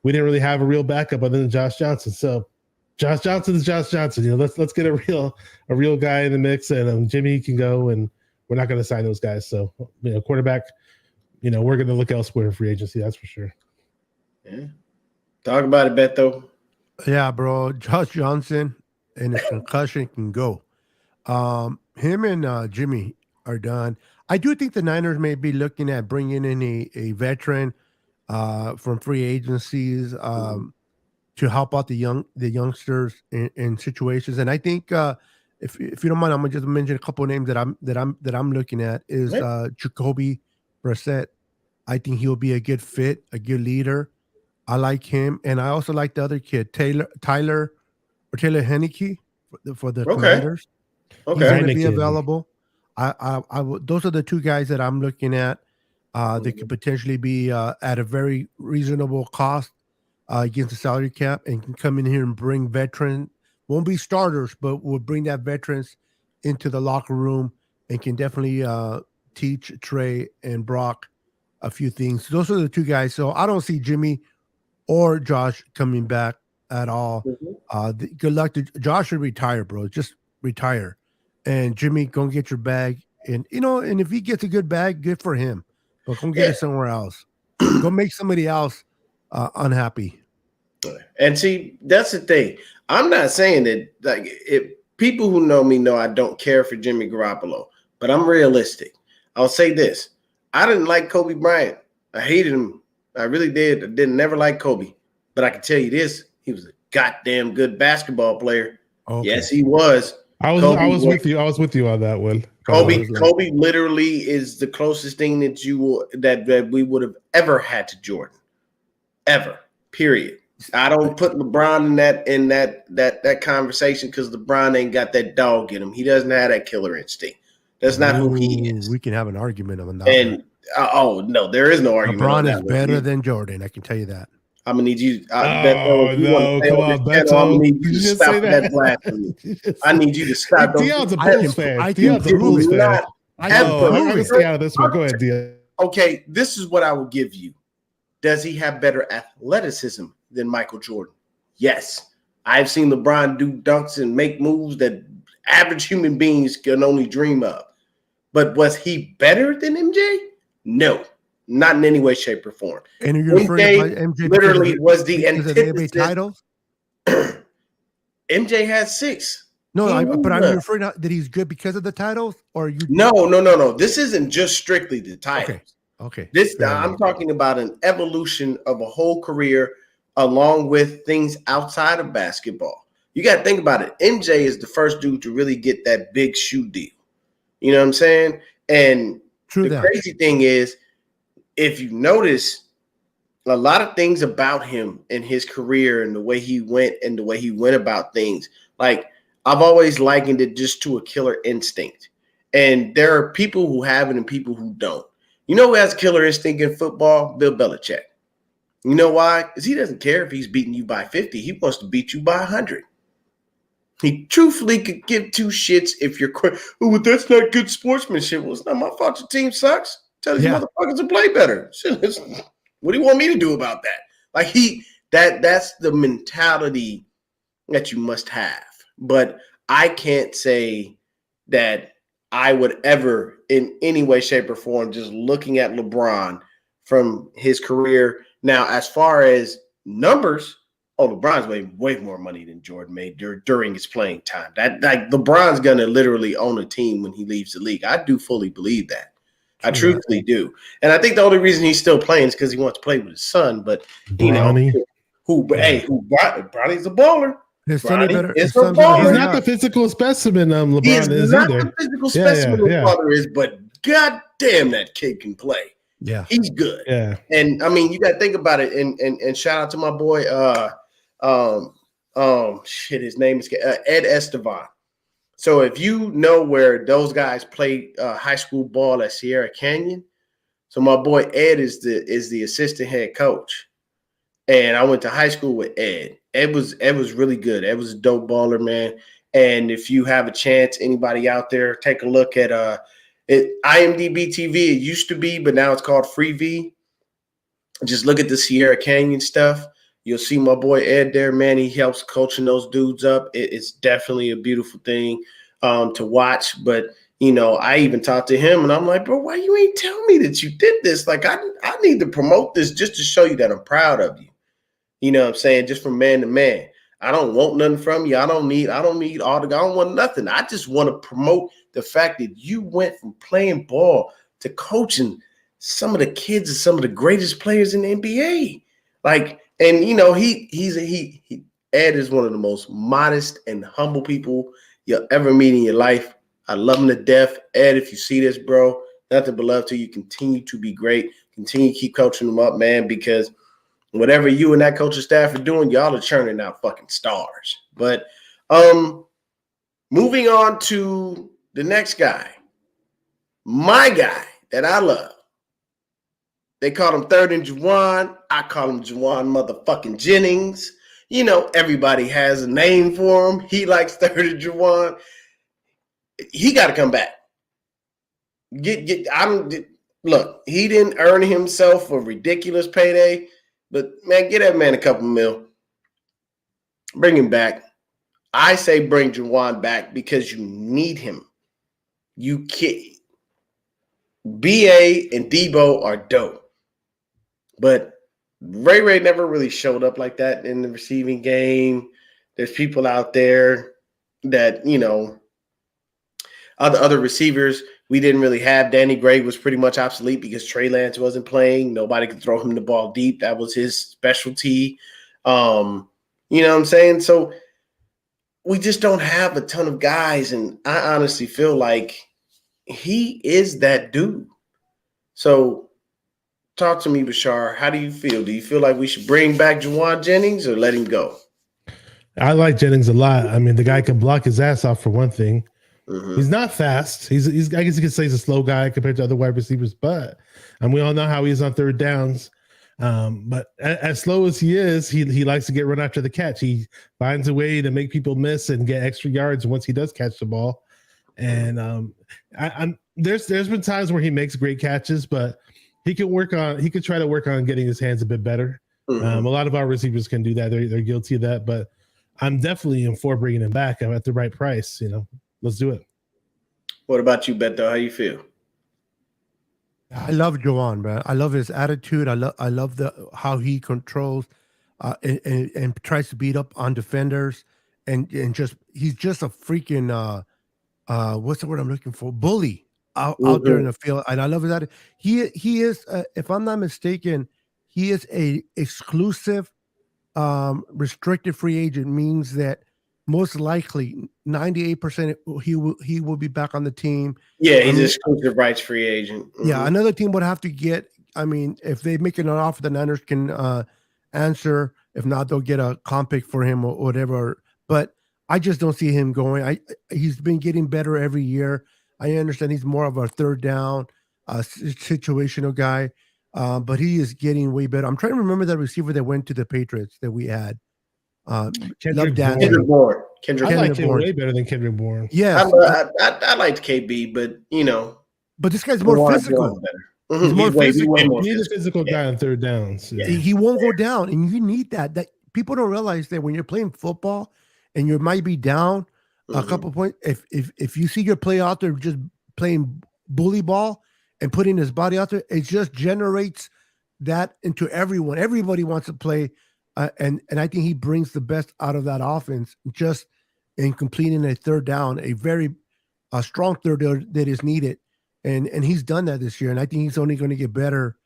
we didn't really have a real backup other than Josh Johnson. So Josh Johnson is Josh Johnson. Let's get a real guy in the mix, and Jimmy can go, and we're not going to sign those guys. So quarterback, we're going to look elsewhere in free agency. That's for sure. Yeah. Talk about it, Beto. Yeah, bro. Josh Johnson and his concussion can go. Him and Jimmy are done. I do think the Niners may be looking at bringing in a veteran from free agencies to help out the youngsters in situations. And I think if you don't mind, I'm gonna just mention a couple of names that I'm looking at is Jacoby Brissett. I think he'll be a good fit, a good leader. I like him, and I also like the other kid, Taylor Heineke for the Commanders. Okay, he's going to be available. Those are the two guys that I'm looking at. They could potentially be at a very reasonable cost against the salary cap, and can come in here and bring veterans. Won't be starters, but will bring that veterans into the locker room and can definitely teach Trey and Brock a few things. Those are the two guys. So I don't see Jimmy or Josh coming back at all. Good luck to Josh. Should retire, bro. Just retire. And Jimmy, go and get your bag. And and if he gets a good bag, good for him. But go get it somewhere else. Go make somebody else unhappy. And see, that's the thing. I'm not saying that, like, if people who know me know I don't care for Jimmy Garoppolo, but I'm realistic. I'll say this. I didn't like Kobe Bryant. I hated him. I really did. I didn't never like Kobe. But I can tell you this, he was a goddamn good basketball player. Okay. Yes, he was. I was with you. I was with you on that one. Kobe literally is the closest thing that we would have ever had to Jordan. Ever. Period. I don't put LeBron in that conversation because LeBron ain't got that dog in him. He doesn't have that killer instinct. That's not who he is. We can have an argument on that. And no, there is no argument. LeBron is better than Jordan. I can tell you that. I'm gonna need you. Come on, Beto. I'm gonna need you to stop that blasphemy. I need you to stop. Dion's a Bulls fan. Dion's a Bulls fan. I'm gonna stay out of this one. Go ahead, Dion. Okay, this is what I will give you. Does he have better athleticism than Michael Jordan? Yes. I've seen LeBron do dunks and make moves that average human beings can only dream of. But was he better than MJ? No, not in any way, shape, or form. And you're referring to MJ literally was the antithesis. Titles? MJ had 6. No, but I'm referring to that he's good because of the titles, or you? No. This isn't just strictly the titles. Okay. I'm talking about an evolution of a whole career along with things outside of basketball. You got to think about it. MJ is the first dude to really get that big shoe deal. You know what I'm saying? And crazy thing is, if you notice, a lot of things about him and his career and the way he went about things. Like I've always likened it just to a killer instinct. And there are people who have it and people who don't. You know who has killer instinct in football? Bill Belichick. You know why? Because he doesn't care if he's beating you by 50. He wants to beat you by 100. He truthfully could give two shits if you're oh, but that's not good sportsmanship. Well, it's not my fault your team sucks. Tell these motherfuckers to play better. What do you want me to do about that? Like that's the mentality that you must have. But I can't say that I would ever in any way, shape, or form, just looking at LeBron from his career. Now, as far as numbers, LeBron's made way more money than Jordan made during his playing time. That like LeBron's gonna literally own a team when he leaves the league. I do fully believe that. I truthfully do. And I think the only reason he's still playing is because he wants to play with his son. But you know, Bronny's a baller. His son better. He's not the physical specimen LeBron is either. The physical specimen his father is, but god damn that kid can play. Yeah. He's good. Yeah. And I mean, you gotta think about it. And shout out to my boy his name is Ed Estevan. So if you know where those guys played high school ball at Sierra Canyon, so my boy Ed is the assistant head coach, and I went to high school with Ed. Ed was really good. Ed was a dope baller, man. And if you have a chance, anybody out there, take a look at IMDb TV. It used to be, but now it's called Freevee. Just look at the Sierra Canyon stuff. You'll see my boy Ed there, man. He helps coaching those dudes up. It's definitely a beautiful thing to watch. But, you know, I even talked to him, and I'm like, bro, why you ain't tell me that you did this? Like, I need to promote this just to show you that I'm proud of you. You know what I'm saying? Just from man to man. I don't want nothing from you. I don't need I don't want nothing. I just want to promote the fact that you went from playing ball to coaching some of the kids and some of the greatest players in the NBA. Like, and you know, Ed is one of the most modest and humble people you'll ever meet in your life. I love him to death. Ed, if you see this, bro, nothing but love to you. Continue to be great. Continue to keep coaching them up, man, because whatever you and that coaching staff are doing, y'all are churning out fucking stars. But moving on to the next guy, my guy that I love. They call him Third and Juwan. I call him Juwan motherfucking Jennings. You know, everybody has a name for him. He likes Third and Juwan. He got to come back. Look, he didn't earn himself a ridiculous payday, but man, get that man a couple mil. Bring him back. I say bring Juwan back because you need him. You can't. BA and Debo are dope. But Ray never really showed up like that in the receiving game. There's people out there that, you know, other receivers we didn't really have. Danny Gray was pretty much obsolete because Trey Lance wasn't playing. Nobody could throw him the ball deep. That was his specialty. You know what I'm saying? So we just don't have a ton of guys, and I honestly feel like he is that dude. So talk to me, Bashar. How do you feel? Do you feel like we should bring back Juwan Jennings or let him go? I like Jennings a lot. I mean, the guy can block his ass off for one thing. Mm-hmm. He's not fast. He's I guess you could say he's a slow guy compared to other wide receivers, but and we all know how he is on third downs. But as slow as he is, he likes to get run after the catch. He finds a way to make people miss and get extra yards once he does catch the ball. And there's been times where he makes great catches, but he could try to work on getting his hands a bit better. Mm-hmm. A lot of our receivers can do that. They're guilty of that, but I'm definitely for bringing him back. I'm at the right price. You know, let's do it. What about you, Beto? How you feel? I love Juwan, man. I love his attitude. I love how he controls and tries to beat up on defenders, and just he's just a freaking what's the word I'm looking for? Bully out there in the field. And I love his attitude. He is if I'm not mistaken, he is a exclusive restricted free agent, means that most likely 98% he will be back on the team. Yeah, he's an exclusive rights free agent. Mm-hmm. Yeah, another team would have to get I mean, if they make an offer, the Niners can answer. If not, they'll get a comp pick for him or whatever. But I just don't see him going. He's been getting better every year. I understand he's more of a third down, situational guy, but he is getting way better. I'm trying to remember that receiver that went to the Patriots that we had. Kendrick Kendrick Bourne. I liked him way better than Kendrick Bourne. Yes, I liked KB, but but this guy's more physical. He's more physical. You need a physical guy on third downs. Yeah. He won't go down, and you need that. That people don't realize that when you're playing football and you might be down a couple points, if you see your play out there just playing bully ball and putting his body out there, it just generates that into everyone. Everybody wants to play, and I think he brings the best out of that offense just in completing a third down, a strong third down that is needed. And he's done that this year, and I think he's only going to get better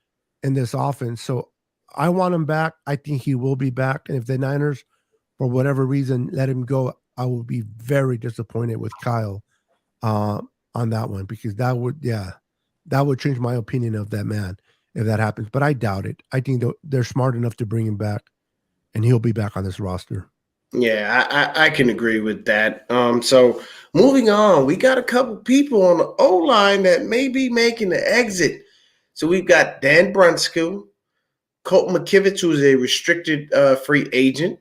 in this offense. So I want him back. I think he will be back. And if the Niners, for whatever reason, let him go, I will be very disappointed with Kyle on that one, because that would change my opinion of that man if that happens. But I doubt it. I think they're smart enough to bring him back, and he'll be back on this roster. Yeah, I can agree with that. So moving on, we got a couple people on the O-line that may be making the exit. So we've got Dan Brunskill, Colton McKivitz, who's a restricted free agent,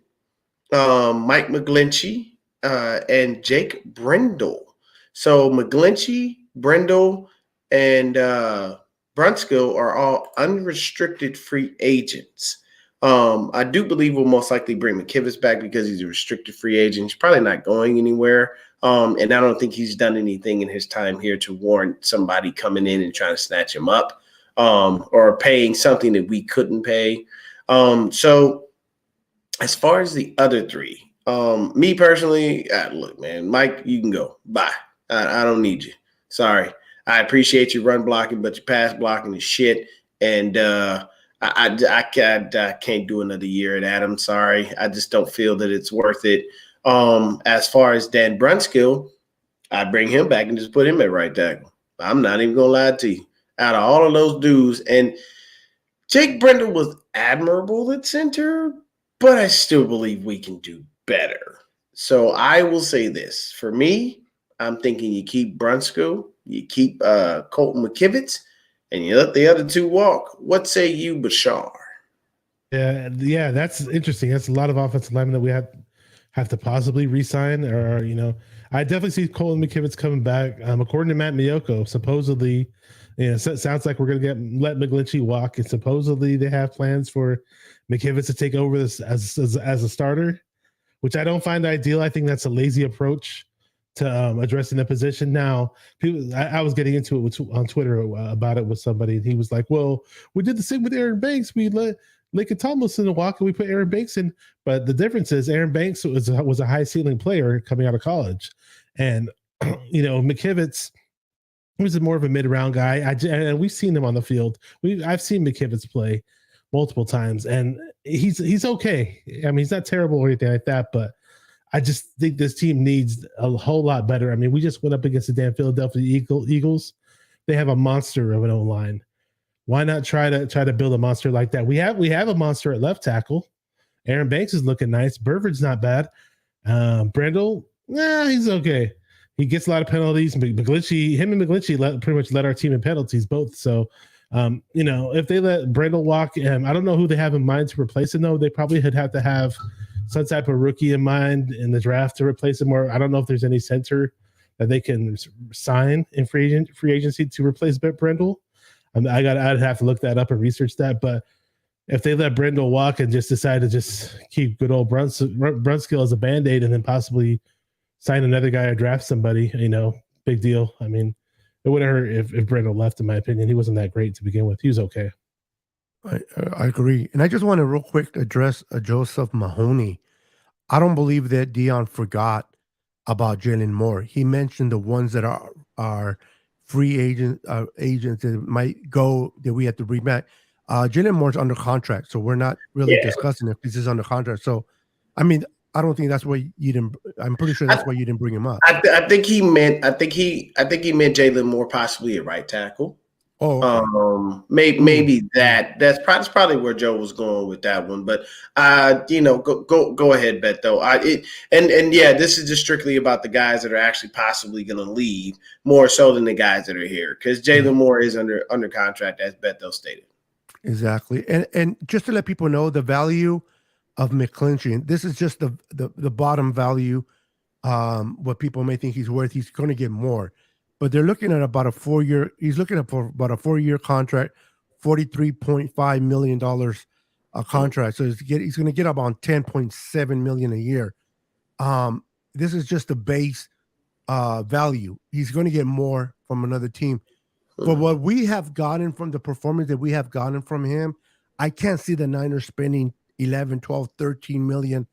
Mike McGlinchey, and Jake Brendel. So McGlinchey, Brendel, and Brunskill are all unrestricted free agents. I do believe we'll most likely bring McKivitz back because he's a restricted free agent. He's probably not going anywhere. And I don't think he's done anything in his time here to warrant somebody coming in and trying to snatch him up, or paying something that we couldn't pay. So as far as the other three, me personally, look, man, Mike, you can go. Bye. I don't need you. Sorry. I appreciate your run blocking, but your pass blocking is shit. And I can't do another year at that. I'm sorry. I just don't feel that it's worth it. As far as Dan Brunskill, I bring him back and just put him at right tackle. I'm not even gonna lie to you. Out of all of those dudes, and Jake Brendel was admirable at center, but I still believe we can do better. So I will say this. For me, I'm thinking you keep Brunskill, you keep Colton McKivitz, and you let the other two walk. What say you, Bashar? Yeah, that's interesting. That's a lot of offensive linemen that we have to possibly re-sign, or I definitely see Colton McKivitz coming back. According to Matt Miyoko, supposedly, it sounds like we're going to let McGlinchey walk, and supposedly they have plans for McKivitz to take over this as a starter, which I don't find ideal. I think that's a lazy approach to addressing the position. Now, I was getting into it on Twitter about it with somebody, and he was like, well, we did the same with Aaron Banks. We let Lincoln Tomlinson walk, and we put Aaron Banks in. But the difference is Aaron Banks was a high ceiling player coming out of college. And, McKivitz, he was more of a mid-round guy. And we've seen him on the field. I've seen McKivitz play multiple times, and he's okay. I mean, he's not terrible or anything like that, but I just think this team needs a whole lot better. I mean, we just went up against the damn Philadelphia Eagles. They have a monster of an O-line. Why not try to build a monster like that? We have a monster at left tackle. Aaron Banks is looking nice. Burford's not bad. Brendel, he's okay. He gets a lot of penalties. Him and McGlinchey pretty much led our team in penalties both. So, if they let Brendel walk, I don't know who they have in mind to replace him, though. They probably would have to have some type of rookie in mind in the draft to replace him, or I don't know if there's any center that they can sign in free agency to replace Brendel. I'd have to look that up and research that. But if they let Brendel walk and just decide to just keep good old Brunskill as a Band-Aid and then possibly sign another guy or draft somebody, big deal. I mean, it wouldn't hurt if Brendel left, in my opinion. He wasn't that great to begin with. He was okay. I agree. And I just want to real quick address Joseph Mahoney. I don't believe that Dion forgot about Jalen Moore. He mentioned the ones that are free agents that might go that we have to bring back. Jalen Moore's under contract, so we're not really discussing if this is under contract. So, I mean, I don't think that's why you didn't. I'm pretty sure that's why you didn't bring him up. I think he meant Jalen Moore possibly at right tackle. Oh, okay. Maybe that's probably where Joe was going with that one. But go ahead, Beto. And yeah, this is just strictly about the guys that are actually possibly going to leave more so than the guys that are here, because Jalen Moore is under contract, as Beto stated. Exactly. And just to let people know the value of McClinchy, and this is just the bottom value, what people may think he's worth. He's going to get more, but they're looking at about a 4-year. He's looking at for about a 4-year contract, $43.5 million a contract. So he's going to get about 10.7 million a year. This is just the base value. He's going to get more from another team. For what we have gotten from the performance that we have gotten from him, I can't see the Niners spending 11, 12, 13 million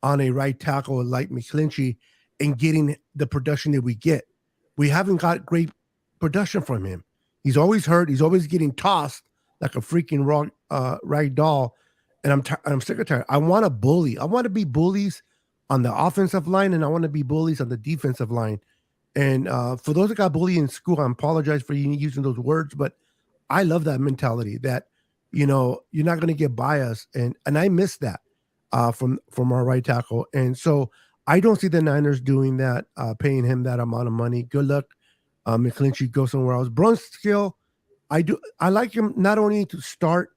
on a right tackle like McClinchy and getting the production that we get. We haven't got great production from him. He's always hurt. He's always getting tossed like a freaking rag doll. And I'm sick of tired. I want to bully. I want to be bullies on the offensive line, and I want to be bullies on the defensive line. And for those that got bullied in school, I apologize for you using those words, but I love that mentality that, you're not going to get by us. And I miss that from our right tackle. And so I don't see the Niners doing that, paying him that amount of money. Good luck. McClinchy, go somewhere else. Brunskill, I like him not only to start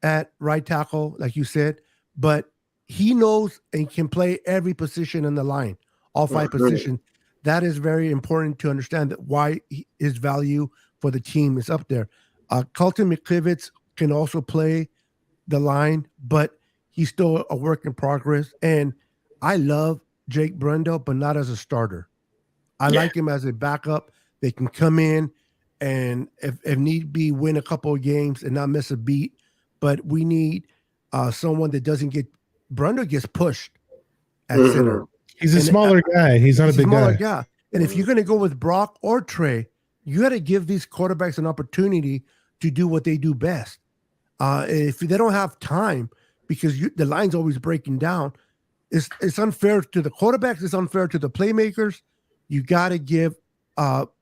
at right tackle, like you said, but he knows and can play every position in the line, all 5 positions. That is very important to understand that why his value for the team is up there. Colton McKivitz can also play the line, but he's still a work in progress. And I love Jake Brendel, but not as a starter. I like him as a backup. They can come in and if need be, win a couple of games and not miss a beat. But we need someone that doesn't get – Brendel gets pushed at center. He's a smaller guy. He's not a big guy. Yeah. And if you're going to go with Brock or Trey, you got to give these quarterbacks an opportunity to do what they do best. If they don't have time, because the line's always breaking down, it's unfair to the quarterbacks. It's unfair to the playmakers. You got to give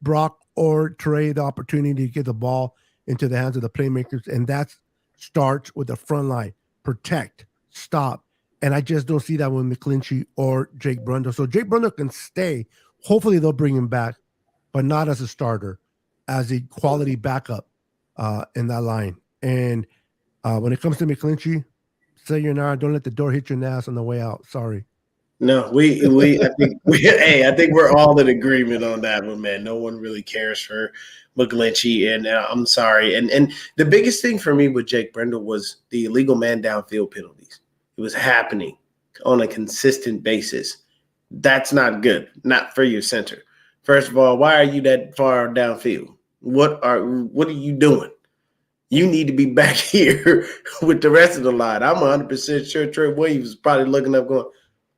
Brock or Trey the opportunity to get the ball into the hands of the playmakers, and that starts with the front line. Protect, stop. And I just don't see that with McClinchy or Jake Brendel. So Jake Brendel can stay. Hopefully they'll bring him back, but not as a starter, as a quality backup in that line. And when it comes to McClinchy, sayonara, don't let the door hit your ass on the way out. Sorry. No, I think we're all in agreement on that one, man. No one really cares for McGlinchey, and I'm sorry. And the biggest thing for me with Jake Brendel was the illegal man downfield penalties. It was happening on a consistent basis. That's not good, not for your center. First of all, why are you that far downfield? What are you doing? You need to be back here with the rest of the line. I'm 100% sure Trey Williams is probably looking up going,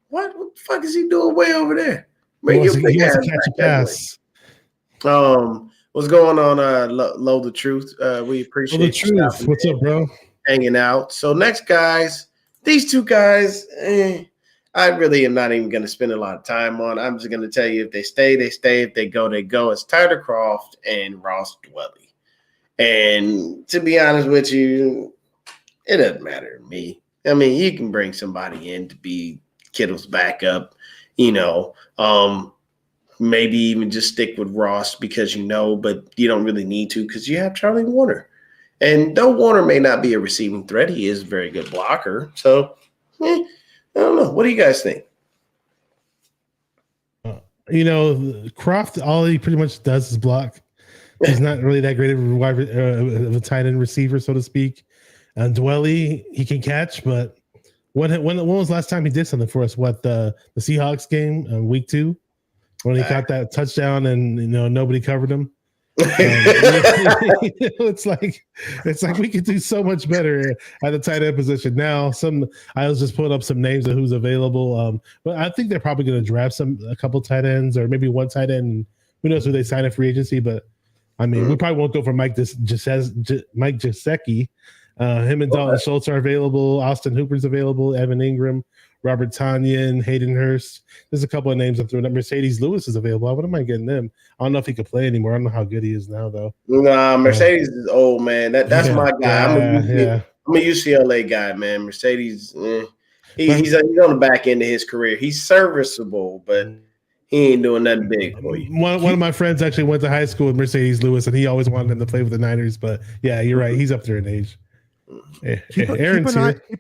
what the fuck is he doing way over there? He wants to catch a pass. What's going on, Low the Truth? We appreciate you. What's up, bro? Hanging out. So next guys, these two guys, I really am not even going to spend a lot of time on. I'm just going to tell you, if they stay, they stay. If they go, they go. It's Tyler Croft and Ross Dwelly. And to be honest with you, it doesn't matter to me. I mean, you can bring somebody in to be Kittle's backup, maybe even just stick with Ross because but you don't really need to because you have Charlie Warner. And though Warner may not be a receiving threat, he is a very good blocker. So, I don't know. What do you guys think? Croft, all he pretty much does is block. He's not really that great of a tight end receiver, so to speak. And Dwelly, he can catch, but when was the last time he did something for us? What, the Seahawks game, week 2, when he caught that touchdown and nobody covered him. It's like we could do so much better at the tight end position. Now, I was just pulling up some names of who's available. But I think they're probably going to draft a couple tight ends or maybe one tight end. Who knows who they sign in free agency? But I mean, we probably won't go for Mike Gesicki. Him and Dalton Schultz are available. Austin Hooper's available. Evan Ingram, Robert Tanyan, Hayden Hurst. There's a couple of names I'm throwing up. Mercedes Lewis is available. I wouldn't mind getting them. I don't know if he could play anymore. I don't know how good he is now, though. Nah, Mercedes is old, man. That's my guy. I'm a UCLA guy, man. Mercedes, he's on the back end of his career. He's serviceable, but he ain't doing nothing big for you. One of my friends actually went to high school with Mercedes Lewis, and he always wanted him to play with the Niners. But yeah, you're right. He's up there in age. Keep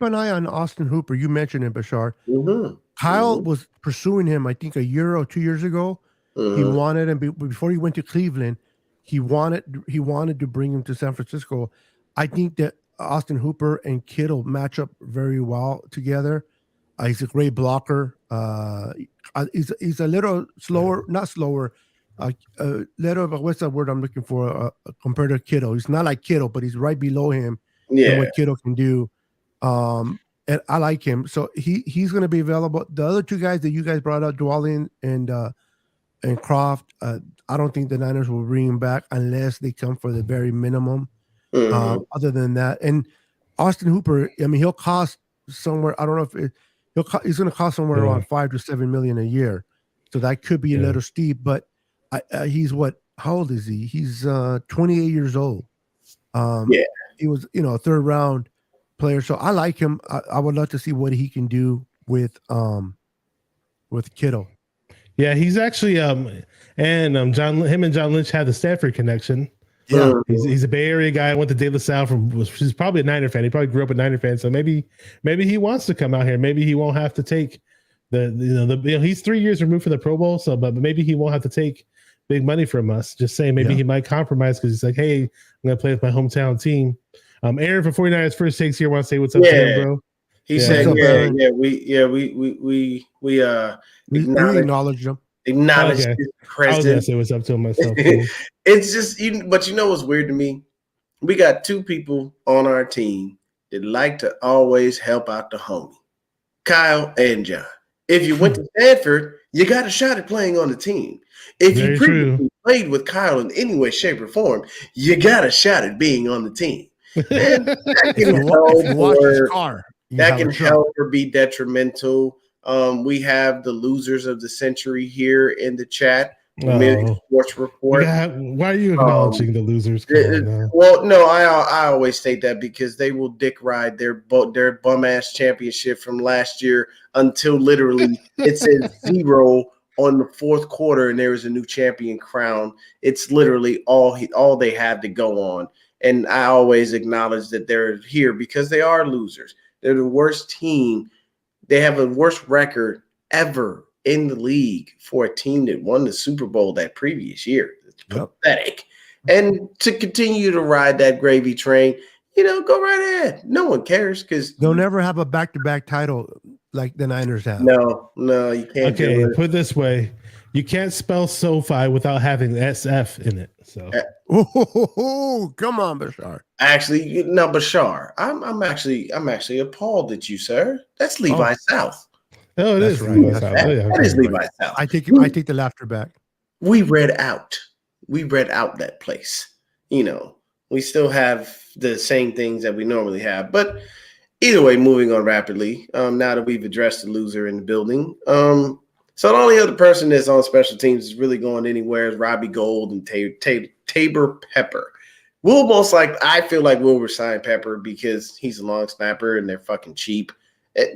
an eye on Austin Hooper. You mentioned it, Bashar. Mm-hmm. Kyle was pursuing him, I think, a year or 2 years ago. He wanted him before he went to Cleveland. He wanted to bring him to San Francisco. I think that Austin Hooper and Kittle match up very well together. He's a great blocker. He's a little slower, not slower. Little, what's that word I'm looking for? Compared to Kittle, he's not like Kittle, but he's right below him. Yeah, what Kittle can do. And I like him, so he's going to be available. The other two guys that you guys brought up, Dwalin and Croft, I don't think the Niners will bring him back unless they come for the very minimum. Other than that, and Austin Hooper, I mean, he'll cost somewhere. I don't know if he's going to cost somewhere around $5 to $7 million a year, so that could be a little steep. But he's what? How old is he? He's 28 years old. He was a third round player, so I like him. I would love to see what he can do with Kittle. Yeah, he's actually him and John Lynch had the Stanford connection. Yeah, he's a Bay Area guy. Went to De La Salle he's probably a Niner fan. He probably grew up a Niner fan, so maybe he wants to come out here. Maybe he won't have to take he's 3 years removed from the Pro Bowl, so but maybe he won't have to take big money from us. Just saying, maybe he might compromise because he's like, hey, I'm gonna play with my hometown team. Aaron from 49ers First Takes here wants to say what's up to him, bro. He said, we acknowledge him. Acknowledge his presence. I was gonna say what's up to him myself. It's just, but you know what's weird to me? We got two people on our team that like to always help out the homie, Kyle and John. If you went to Stanford, you got a shot at playing on the team. If you previously played with Kyle in any way, shape, or form, you got a shot at being on the team. And that can help or be detrimental. We have the losers of the century here in the chat. Sports Report. Why are you acknowledging the losers? Well, no, I always state that because they will dick ride their bum ass championship from last year until literally it says 0 on the fourth quarter and there is a new champion crown. It's literally all they have to go on. And I always acknowledge that they're here because they are losers. They're the worst team. They have a worst record ever in the league for a team that won the Super Bowl that previous year. It's pathetic. And to continue to ride that gravy train, go right ahead. No one cares because they'll never have a back-to-back title like the Niners have. No, you can't. Okay, put it this way. You can't spell SoFi without having SF in it. So, come on, Bashar. Actually, no, Bashar. I'm actually appalled at you, sir. That's Levi South. Oh, it is right. That is Levi South. I take the laughter back. We read out that place. We still have the same things that we normally have, but either way, moving on rapidly. Now that we've addressed the loser in the building, so the only other person that's on special teams is really going anywhere is Robbie Gould and Tabor Pepper. I feel like we'll resign Pepper because he's a long snapper and they're fucking cheap.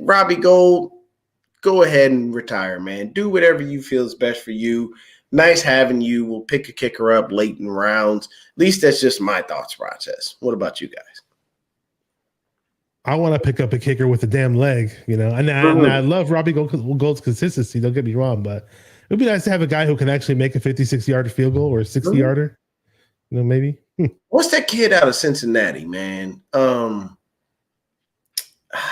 Robbie Gould, go ahead and retire, man. Do whatever you feel is best for you. Nice having you. We'll pick a kicker up late in rounds. At least that's just my thoughts process. What about you guys? I want to pick up a kicker with a damn leg, and I love Robbie Gould's consistency. Don't get me wrong, but it would be nice to have a guy who can actually make a 56-yarder field goal or a 60-yarder. Maybe. What's that kid out of Cincinnati, man? I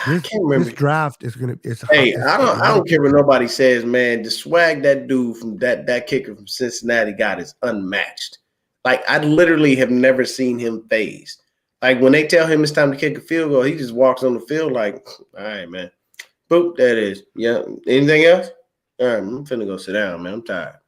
can't remember. This draft is gonna. I don't care what nobody says, man. The swag that dude from that kicker from Cincinnati got is unmatched. Like I literally have never seen him phased. Like when they tell him it's time to kick a field goal, he just walks on the field like, all right, man. Boop, that is. Yeah. Anything else? All right, I'm finna go sit down, man. I'm tired.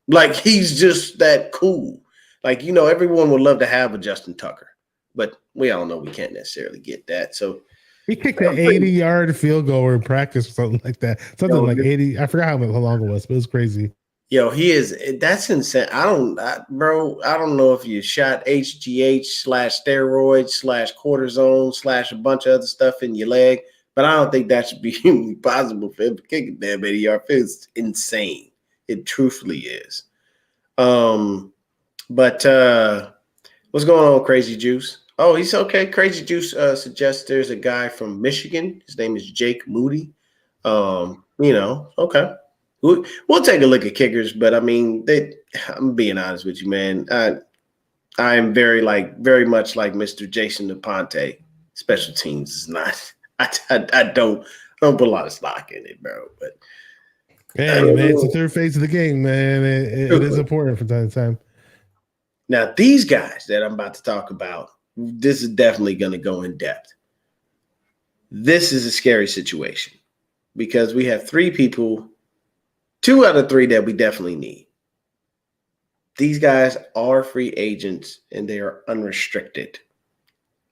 Like he's just that cool. Like, everyone would love to have a Justin Tucker, but we all know we can't necessarily get that. So He kicked an 80-yard field goal in practice or something like that. Something like 80. I forgot how long it was, but it was crazy. Yo, that's insane. I don't know if you shot HGH/steroids/cortisone/ a bunch of other stuff in your leg, but I don't think that should be humanly possible for him to kick a damn 80-yard field. It's insane. It truthfully is. But what's going on, Crazy Juice? Oh, he's okay. Crazy Juice suggests there's a guy from Michigan. His name is Jake Moody. Okay. We'll take a look at kickers, but I mean, I'm being honest with you, man. I am very much like Mr. Jason DePonte. Special teams is not. I don't put a lot of stock in it, bro. But hey, man, it's the third phase of the game, man. It is important from time to time. Now, these guys that I'm about to talk about, this is definitely going to go in depth. This is a scary situation because we have 3 people. 2 out of 3 that we definitely need. These guys are free agents and they are unrestricted.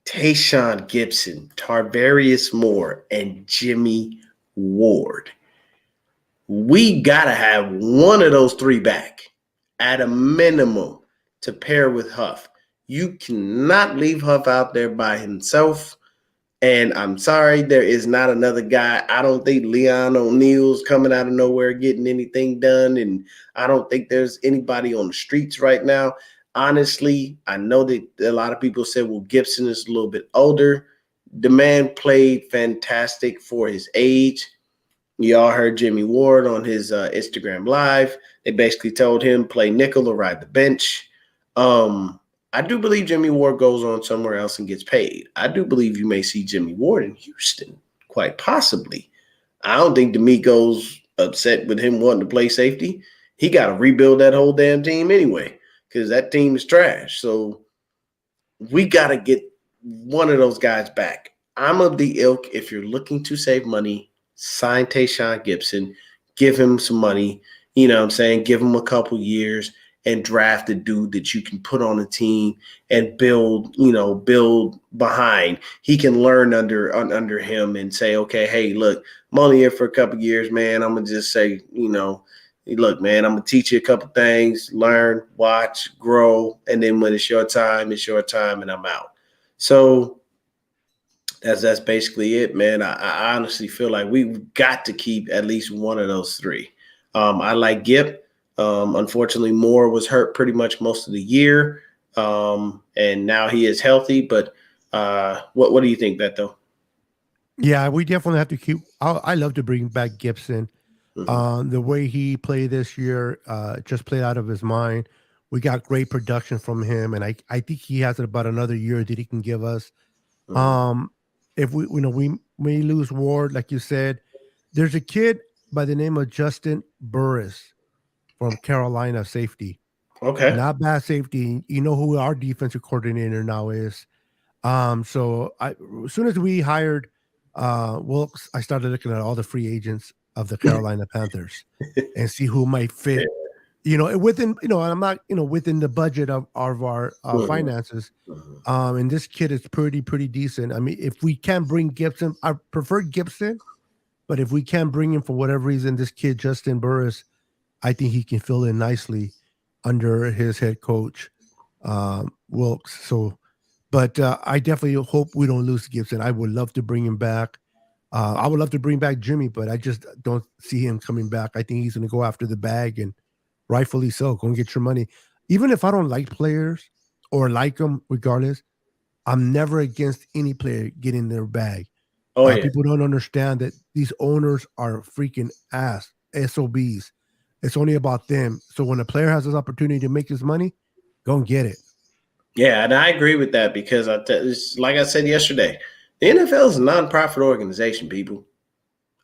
Tayshaun Gibson, Tarvarius Moore, and Jimmy Ward. We got to have one of those 3 back at a minimum to pair with Huff. You cannot leave Huff out there by himself. And I'm sorry, there is not another guy. I don't think Leon O'Neal's coming out of nowhere getting anything done. And I don't think there's anybody on the streets right now. Honestly, I know that a lot of people said, well, Gibson is a little bit older. The man played fantastic for his age. Y'all heard Jimmy Ward on his Instagram Live. They basically told him play nickel or ride the bench. I do believe Jimmy Ward goes on somewhere else and gets paid. I do believe you may see Jimmy Ward in Houston, quite possibly. I don't think DeMeco's upset with him wanting to play safety. He got to rebuild that whole damn team anyway because that team is trash. So we got to get one of those guys back. I'm of the ilk, if you're looking to save money, sign Tayshaun Gibson, give him some money, you know what I'm saying, give him a couple years, and draft a dude that you can put on a team and build behind. He can learn under him and say, okay, hey, look, I'm only here for a couple of years, man. I'm going to just say, look, man, I'm going to teach you a couple things, learn, watch, grow. And then when it's your time and I'm out. So that's basically it, man. I honestly feel like we've got to keep at least one of those 3. I like Gip. Unfortunately, Moore was hurt pretty much most of the year, and now he is healthy. But what do you think, Beto? Yeah, we definitely have to keep. I love to bring back Gibson. Mm-hmm. The way he played this year, just played out of his mind. We got great production from him, and I think he has about another year that he can give us. Mm-hmm. If we may lose Ward, like you said, there's a kid by the name of Justin Burris from Carolina, safety. Okay. Not bad safety. You know who our defensive coordinator now is. So as soon as we hired Wilkes, I started looking at all the free agents of the Carolina Panthers and see who might fit, within, and I'm not, within the budget of our finances. And this kid is pretty decent. I mean, if we can bring Gibson, I prefer Gibson, but if we can bring him for whatever reason, this kid, Justin Burris, I think he can fill in nicely under his head coach, Wilkes. So, but I definitely hope we don't lose Gibson. I would love to bring him back. I would love to bring back Jimmy, but I just don't see him coming back. I think he's going to go after the bag, and rightfully so. Go and get your money. Even if I don't like players or like them, regardless, I'm never against any player getting their bag. People don't understand that these owners are freaking SOBs. It's only about them. So when a player has this opportunity to make his money, go and get it. Yeah, and I agree with that because like I said yesterday, the NFL is a nonprofit organization, people.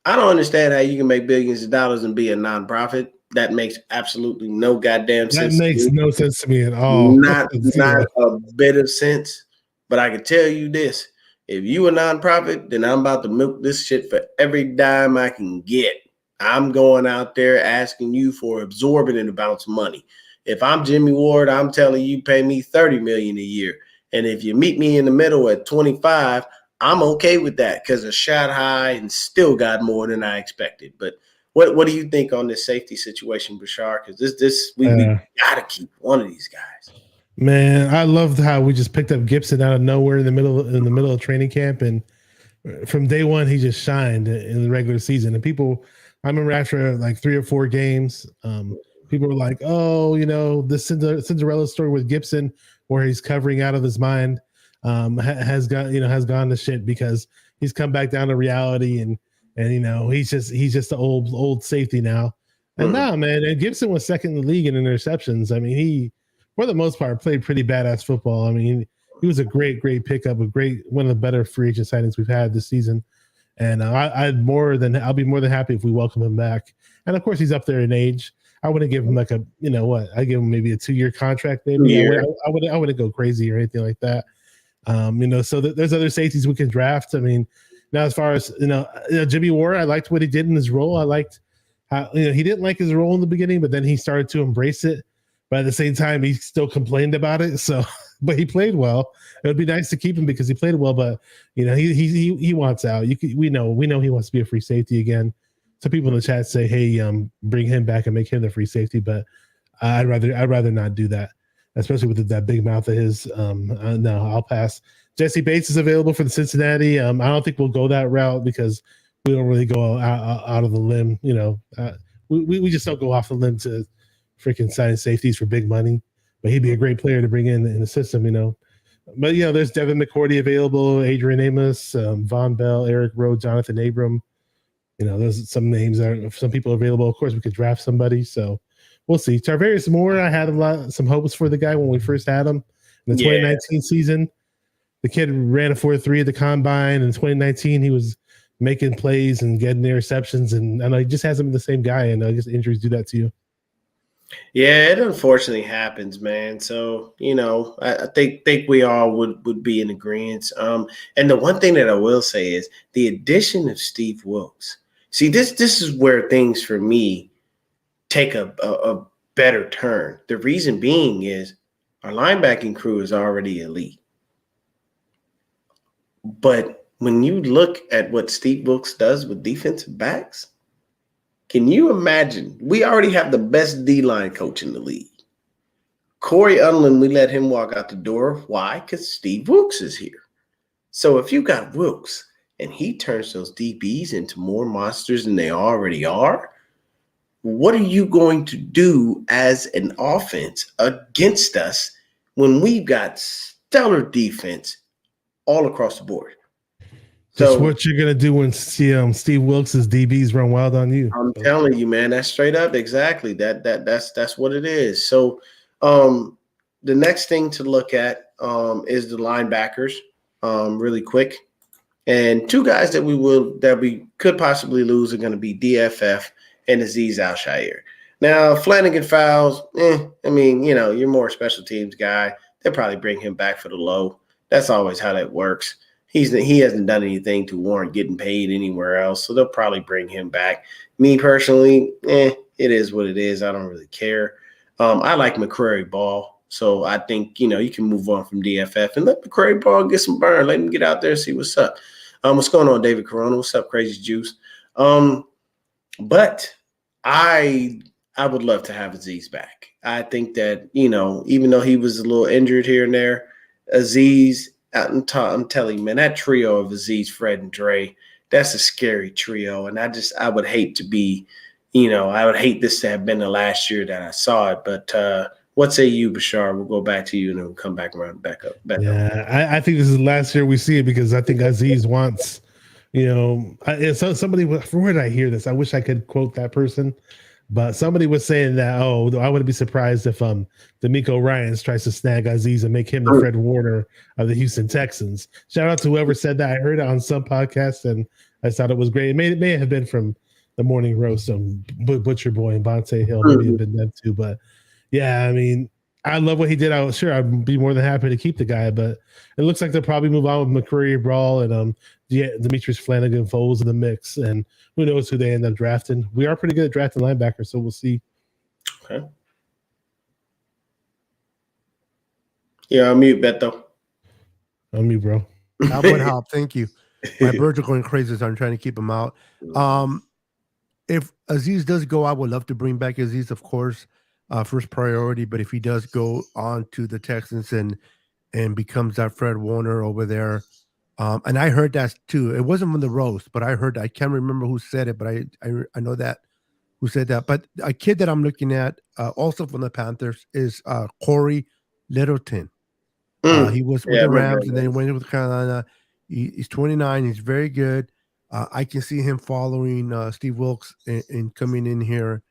I don't understand how you can make billions of dollars and be a nonprofit. That makes absolutely no goddamn sense. That makes no sense to me at all. Not a bit of sense. But I can tell you this. If you a nonprofit, then I'm about to milk this shit for every dime I can get. I'm going out there asking you for exorbitant amounts of money. If I'm Jimmy Ward, I'm telling you pay me $30 million a year. And if you meet me in the middle at 25, I'm okay with that because I shot high and still got more than I expected. But what do you think on this safety situation, Bashar? Because we gotta keep one of these guys. Man, I loved how we just picked up Gibson out of nowhere in the middle of training camp, and from day one he just shined in the regular season. And people, I remember after like 3 or 4 games, people were like, "Oh, the Cinderella story with Gibson, where he's covering out of his mind, has gone to shit because he's come back down to reality, and he's just the old safety now." And nah, man, and Gibson was second in the league in interceptions. I mean, he, for the most part, played pretty badass football. I mean, he was a great pickup, one of the better free agent signings we've had this season. And I'll be more than happy if we welcome him back. And of course, he's up there in age. I wouldn't give him like I give him maybe a 2-year contract. Maybe I wouldn't go crazy or anything like that. So there's other safeties we can draft. I mean, now as far as Jimmy Ward, I liked what he did in his role. I liked how he didn't like his role in the beginning, but then he started to embrace it. But at the same time, he still complained about it. So, but he played well. It would be nice to keep him because he played well. But he wants out. We know he wants to be a free safety again. Some people in the chat say, "Hey, bring him back and make him the free safety." But I'd rather not do that, especially with that big mouth of his. No, I'll pass. Jesse Bates is available for the Cincinnati. I don't think we'll go that route because we don't really go out of the limb. We just don't go off the limb to freaking signing safeties for big money. But he'd be a great player to bring in the system. But there's Devin McCourty available, Adrian Amos, Von Bell, Eric Rowe, Jonathan Abram. Those are some names some people available. Of course, we could draft somebody. So we'll see. Tarvarius Moore, I had some hopes for the guy when we first had him in the 2019 season. The kid ran a 4.3 at the combine. In 2019, he was making plays and getting interceptions, and he just hasn't been the same guy. And I guess injuries do that to you. Yeah, it unfortunately happens, man. So, I think we all would be in agreement. And the one thing that I will say is the addition of Steve Wilkes. See, this is where things for me take a better turn. The reason being is our linebacking crew is already elite. But when you look at what Steve Wilkes does with defensive backs, can you imagine? We already have the best D-line coach in the league. Corey Unlin, we let him walk out the door. Why? Because Steve Wilkes is here. So if you got Wilkes and he turns those DBs into more monsters than they already are, what are you going to do as an offense against us when we've got stellar defense all across the board? That's what you're gonna do when Steve Wilkes' DBs run wild on you. I'm telling you, man, that's straight up exactly that's what it is. So the next thing to look at is the linebackers, really quick. And 2 guys that we could possibly lose are going to be DFF and Azeez Al-Shaair. Now, Flanagan Fowles, you're more a special teams guy. They'll probably bring him back for the low. That's always how that works. He hasn't done anything to warrant getting paid anywhere else, so they'll probably bring him back. Me personally, it is what it is. I don't really care. I like McCrary Ball, so I think you can move on from DFF and let McCrary Ball get some burn. Let him get out there and see what's up. What's going on, David Corona? What's up, Crazy Juice? But I would love to have Azeez back. I think that even though he was a little injured here and there, Azeez. I'm telling you, man, that trio of Azeez, Fred, and Dre, that's a scary trio. And I would hate to be, I would hate this to have been the last year that I saw it. But what say you, Bashar? We'll go back to you and then we'll come back around back up. I think this is the last year we see it because I think Azeez wants, so somebody, from where did I hear this? I wish I could quote that person. But somebody was saying that, I wouldn't be surprised if D'Amico Ryans tries to snag Azeez and make him the Fred Warner of the Houston Texans. Shout out to whoever said that. I heard it on some podcast, and I thought it was great. It may have been from the Morning Roast of Butcher Boy and Bonte Hill. Maybe have been them too. But, yeah, I love what he did. I'd be more than happy to keep the guy. But it looks like they'll probably move on with McCreary Brawl and Demetrius Flanagan Foles in the mix. And who knows who they end up drafting. We are pretty good at drafting linebackers, so we'll see. Okay. Yeah, I'm mute, Beto. I'm mute, bro. That would help. Thank you. My birds are going crazy, so I'm trying to keep them out. If Aziz does go, I would love to bring back Aziz, of course, first priority. But if he does go on to the Texans and becomes that Fred Warner over there, and I heard that too. It wasn't from the roast, but I heard. I can't remember who said it, but I know that who said that. But a kid that I'm looking at, also from the Panthers, is Corey Littleton. He was with Yeah, I the remember Rams, and then he went with Carolina. He's 29. He's very good. I can see him following Steve Wilkes and coming in here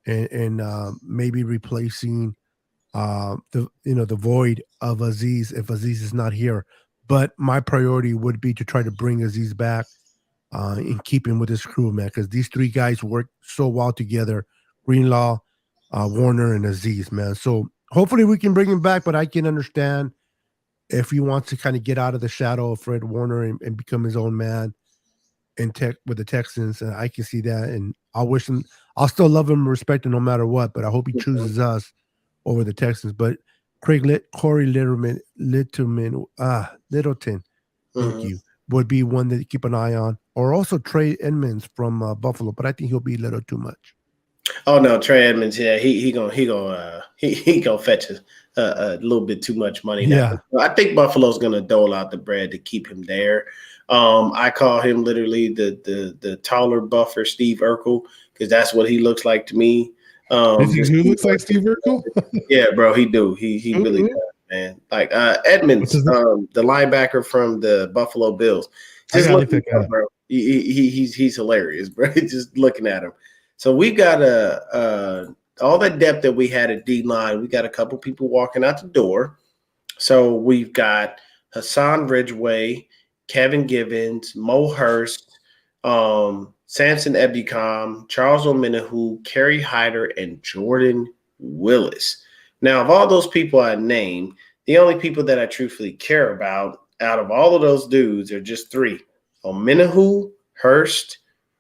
and maybe replacing the void of Aziz if Aziz is not here. But my priority would be to try to bring Aziz back and keep him with his crew, man, because these three guys work so well together: Greenlaw, Warner, and Aziz, man. So hopefully we can bring him back. But I can understand if he wants to kind of get out of the shadow of Fred Warner and become his own man in tech with the Texans, and I can see that. And I'll wish him, I'll still love him and respect him no matter what, but I hope he chooses us over the Texans. But Corey Littleton, thank you, would be one to keep an eye on. Or also Trey Edmonds from Buffalo, but I think he'll be a little too much. Oh no, Trey Edmonds, yeah, he gonna fetch a little bit too much money. Yeah, now. I think Buffalo's gonna dole out the bread to keep him there. I call him literally the taller, buffer Steve Urkel because that's what he looks like to me. Who looks like Steve Urkel? Yeah, bro, he do. He really does, man. Like Edmonds, the linebacker from the Buffalo Bills. Just look at him, bro. He's hilarious, bro. Just looking at him. So we got all the depth that we had at D line. We got a couple people walking out the door. So we've got Hassan Ridgeway, Kevin Givens, Mo Hurst, Samson Ebicom, Charles Omenihu, Kerry Hyder, and Jordan Willis. Now, of all those people I named, the only people that I truthfully care about out of all of those dudes are just three: Omenihu, Hurst,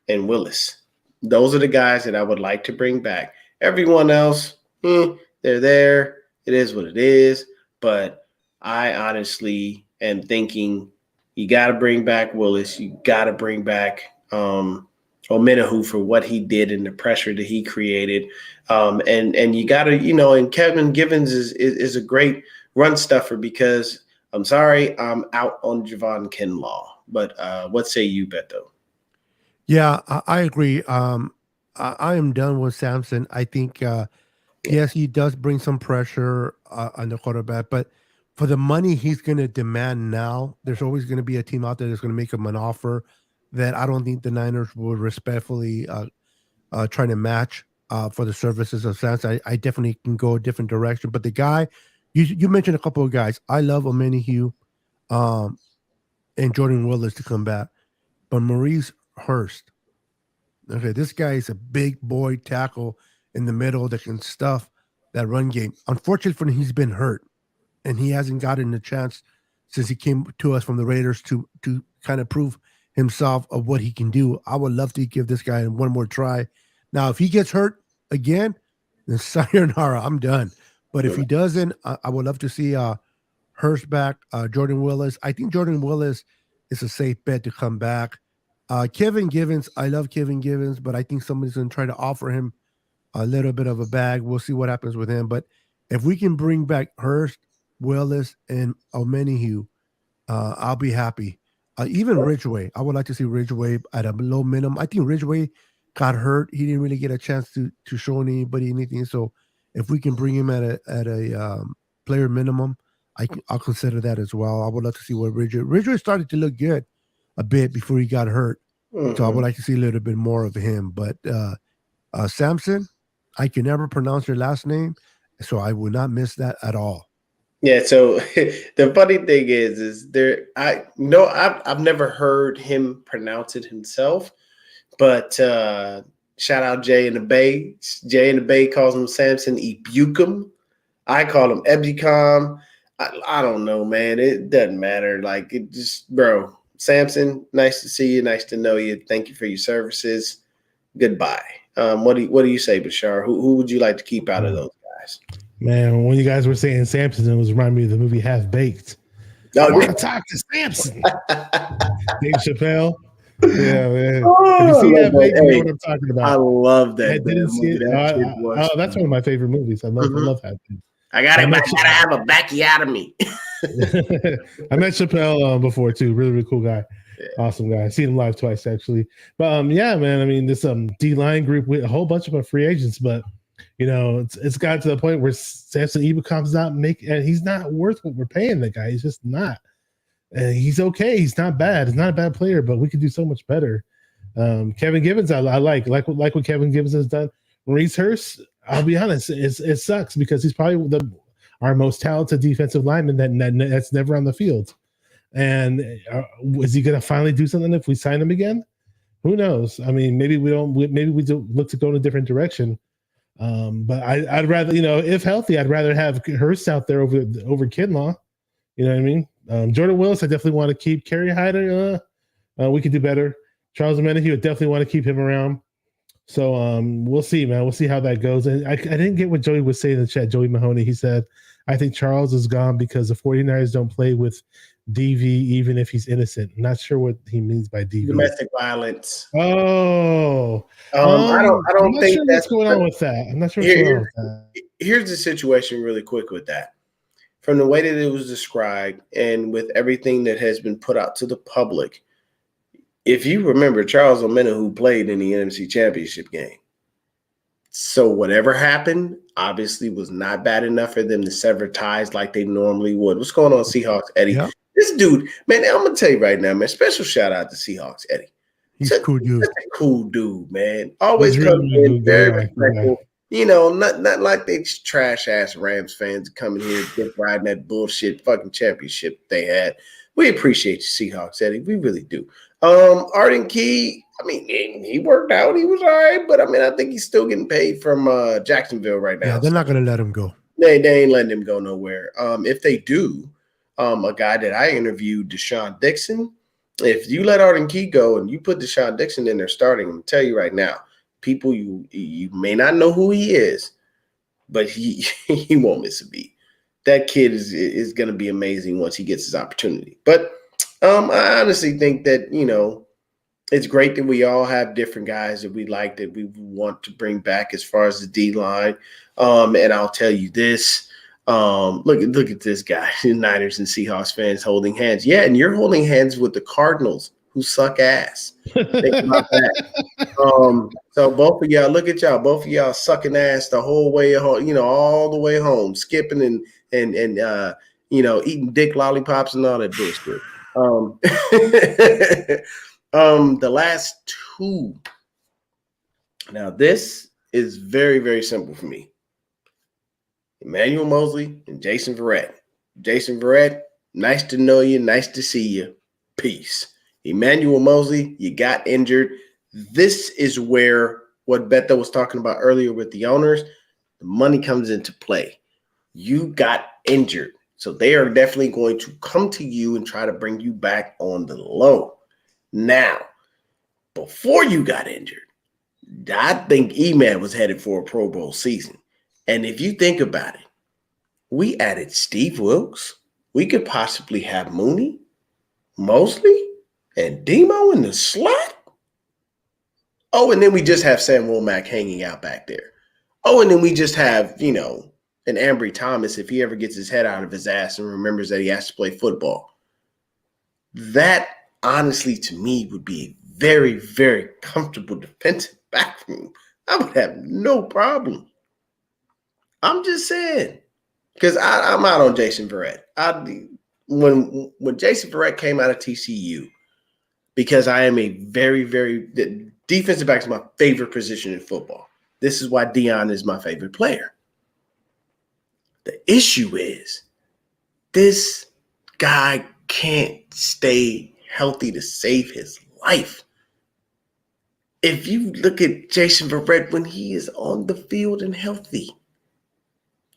and Willis. Those are the guys that I would like to bring back. Everyone else, they're there. It is what it is. But I honestly am thinking you got to bring back Willis. You got to bring back Omenihu for what he did and the pressure that he created. And you got to, and Kevin Givens is a great run stuffer because I'm sorry, I'm out on Javon Kinlaw. But what say you, Beto? Yeah, I agree. I am done with Samson. I think, yes, he does bring some pressure on the quarterback, but for the money he's going to demand now, there's always going to be a team out there that's going to make him an offer that I don't think the Niners would respectfully try to match for the services of Samson. I definitely can go a different direction. But the guy, you mentioned a couple of guys. I love Omenihu and Jordan Willis to come back. But Maurice Hurst, okay, this guy is a big boy tackle in the middle that can stuff that run game. Unfortunately for him, he's been hurt, and he hasn't gotten a chance since he came to us from the Raiders to kind of prove himself of what he can do. I would love to give this guy one more try. Now, if he gets hurt again, then sayonara, I'm done. But if he doesn't, I would love to see Hurst back, Jordan Willis. I think Jordan Willis is a safe bet to come back. Kevin Givens, I love Kevin Givens, but I think somebody's going to try to offer him a little bit of a bag. We'll see what happens with him. But if we can bring back Hurst, Willis, and Omenihu, I'll be happy. Even Ridgeway, I would like to see Ridgeway at a low minimum. I think Ridgeway got hurt. He didn't really get a chance to show anybody anything. So if we can bring him at a player minimum, I'll consider that as well. I would love to see what Ridgeway started to look good a bit before he got hurt. So I would like to see a little bit more of him. But Samson, I can never pronounce your last name, so I would not miss that at all. Yeah, so the funny thing is I've never heard him pronounce it himself, but shout out Jay in the Bay. Jay in the Bay calls him Samson Ebukum. I call him Ebicom. I don't know, man. It doesn't matter. Like, it just, bro. Samson, nice to see you. Nice to know you. Thank you for your services. Goodbye. What do you say, Bashar? Who would you like to keep out of those guys? Man, when you guys were saying Samson, it was reminding me of the movie Half Baked. I want to talk to Samson. Dave Chappelle. Yeah, man. If you see that, that. you know what I'm talking about. I love that. I didn't see it. That shit was That's one of my favorite movies. I love that. I gotta have a backiotomy. I met Chappelle before too. Really, really cool guy. Yeah. Awesome guy. I've seen him live twice actually. But yeah, man. I mean, this D-line group with a whole bunch of our free agents, but you know, it's gotten to the point where Samson Ebukam's he's not worth what we're paying the guy. He's just not. He's okay. He's not bad. He's not a bad player, but we could do so much better. Kevin Givens, I like what Kevin Givens has done. Maurice Hurst, I'll be honest, it sucks because he's probably our most talented defensive lineman that's never on the field. And is he going to finally do something if we sign him again? Who knows? I mean, maybe we don't. Maybe we do look to go in a different direction. But I'd rather, you know, if healthy, I'd rather have Hurst out there over Kinlaw. You know what I mean? Jordan Willis, I definitely want to keep. Kerry Hyder, we could do better. Charles Menahue, I definitely want to keep him around. So we'll see, man. We'll see how that goes. And I didn't get what Joey was saying in the chat. Joey Mahoney, he said, I think Charles is gone because the 49ers don't play with DV even if he's innocent. I'm not sure what he means by DV. Domestic violence. Oh. I don't think that's what's going on with that. I'm not sure what's going on with that. Here's the situation really quick with that. From the way that it was described and with everything that has been put out to the public, if you remember, Charles Omenihu played in the NFC Championship game. So whatever happened obviously was not bad enough for them to sever ties like they normally would. What's going on, Seahawks, Eddie? Yeah. This dude, man, I'm going to tell you right now, man, special shout out to Seahawks, Eddie. He's a cool dude. Such a cool dude, man. Always comes in very respectful. You know, not like they trash ass Rams fans coming here just riding that bullshit fucking championship they had. We appreciate you, Seahawks, Eddie. We really do. Arden Key, I mean, he worked out. He was all right, but I mean, I think he's still getting paid from Jacksonville right now. Yeah, they're not going to let him go. They ain't letting him go nowhere. If they do, a guy that I interviewed, Deshaun Dixon, if you let Arden Key go and you put Deshaun Dixon in there starting, I'm going to tell you right now, people, you may not know who he is, but he won't miss a beat. That kid is going to be amazing once he gets his opportunity. But I honestly think that, you know, it's great that we all have different guys that we like, that we want to bring back as far as the D-line. And I'll tell you this. Look at this guy, Niners and Seahawks fans holding hands. Yeah, and you're holding hands with the Cardinals, who suck ass. Think about that. So both of y'all, look at y'all, both of y'all sucking ass the whole way home, you know, all the way home, skipping and you know, eating dick lollipops and all that bullshit. The last two. Now this is very, very simple for me. Emmanuel Mosley and Jason Verrett. Jason Verrett, nice to know you, nice to see you. Peace. Emmanuel Mosley, you got injured. This is where what Beto was talking about earlier with the owners, the money comes into play. You got injured. So they are definitely going to come to you and try to bring you back on the low. Now, before you got injured, I think E-Man was headed for a Pro Bowl season. And if you think about it, we added Steve Wilkes. We could possibly have Mooney, Mosley, and Demo in the slot. Oh, and then we just have Sam Womack hanging out back there. Oh, and then we just have, you know, an Ambry Thomas if he ever gets his head out of his ass and remembers that he has to play football. That, honestly, to me, would be a very, very comfortable defensive back room. I would have no problem. I'm just saying, because I'm out on Jason Verrett. When Jason Verrett came out of TCU, because I am a very, very defensive back is my favorite position in football. This is why Deion is my favorite player. The issue is this guy can't stay healthy to save his life. If you look at Jason Verrett when he is on the field and healthy,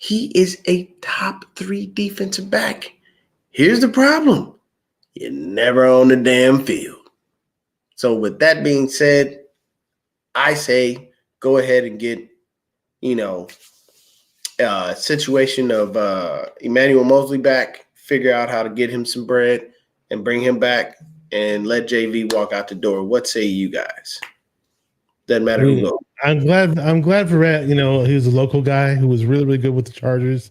he is a top 3 defensive back. Here's the problem. You're never on the damn field. So with that being said, I say go ahead and get, you know, situation of Emmanuel Mosley back, figure out how to get him some bread and bring him back and let JV walk out the door. What say you guys? Doesn't matter who goes. I'm glad for Rat. You know, he was a local guy who was really, really good with the Chargers.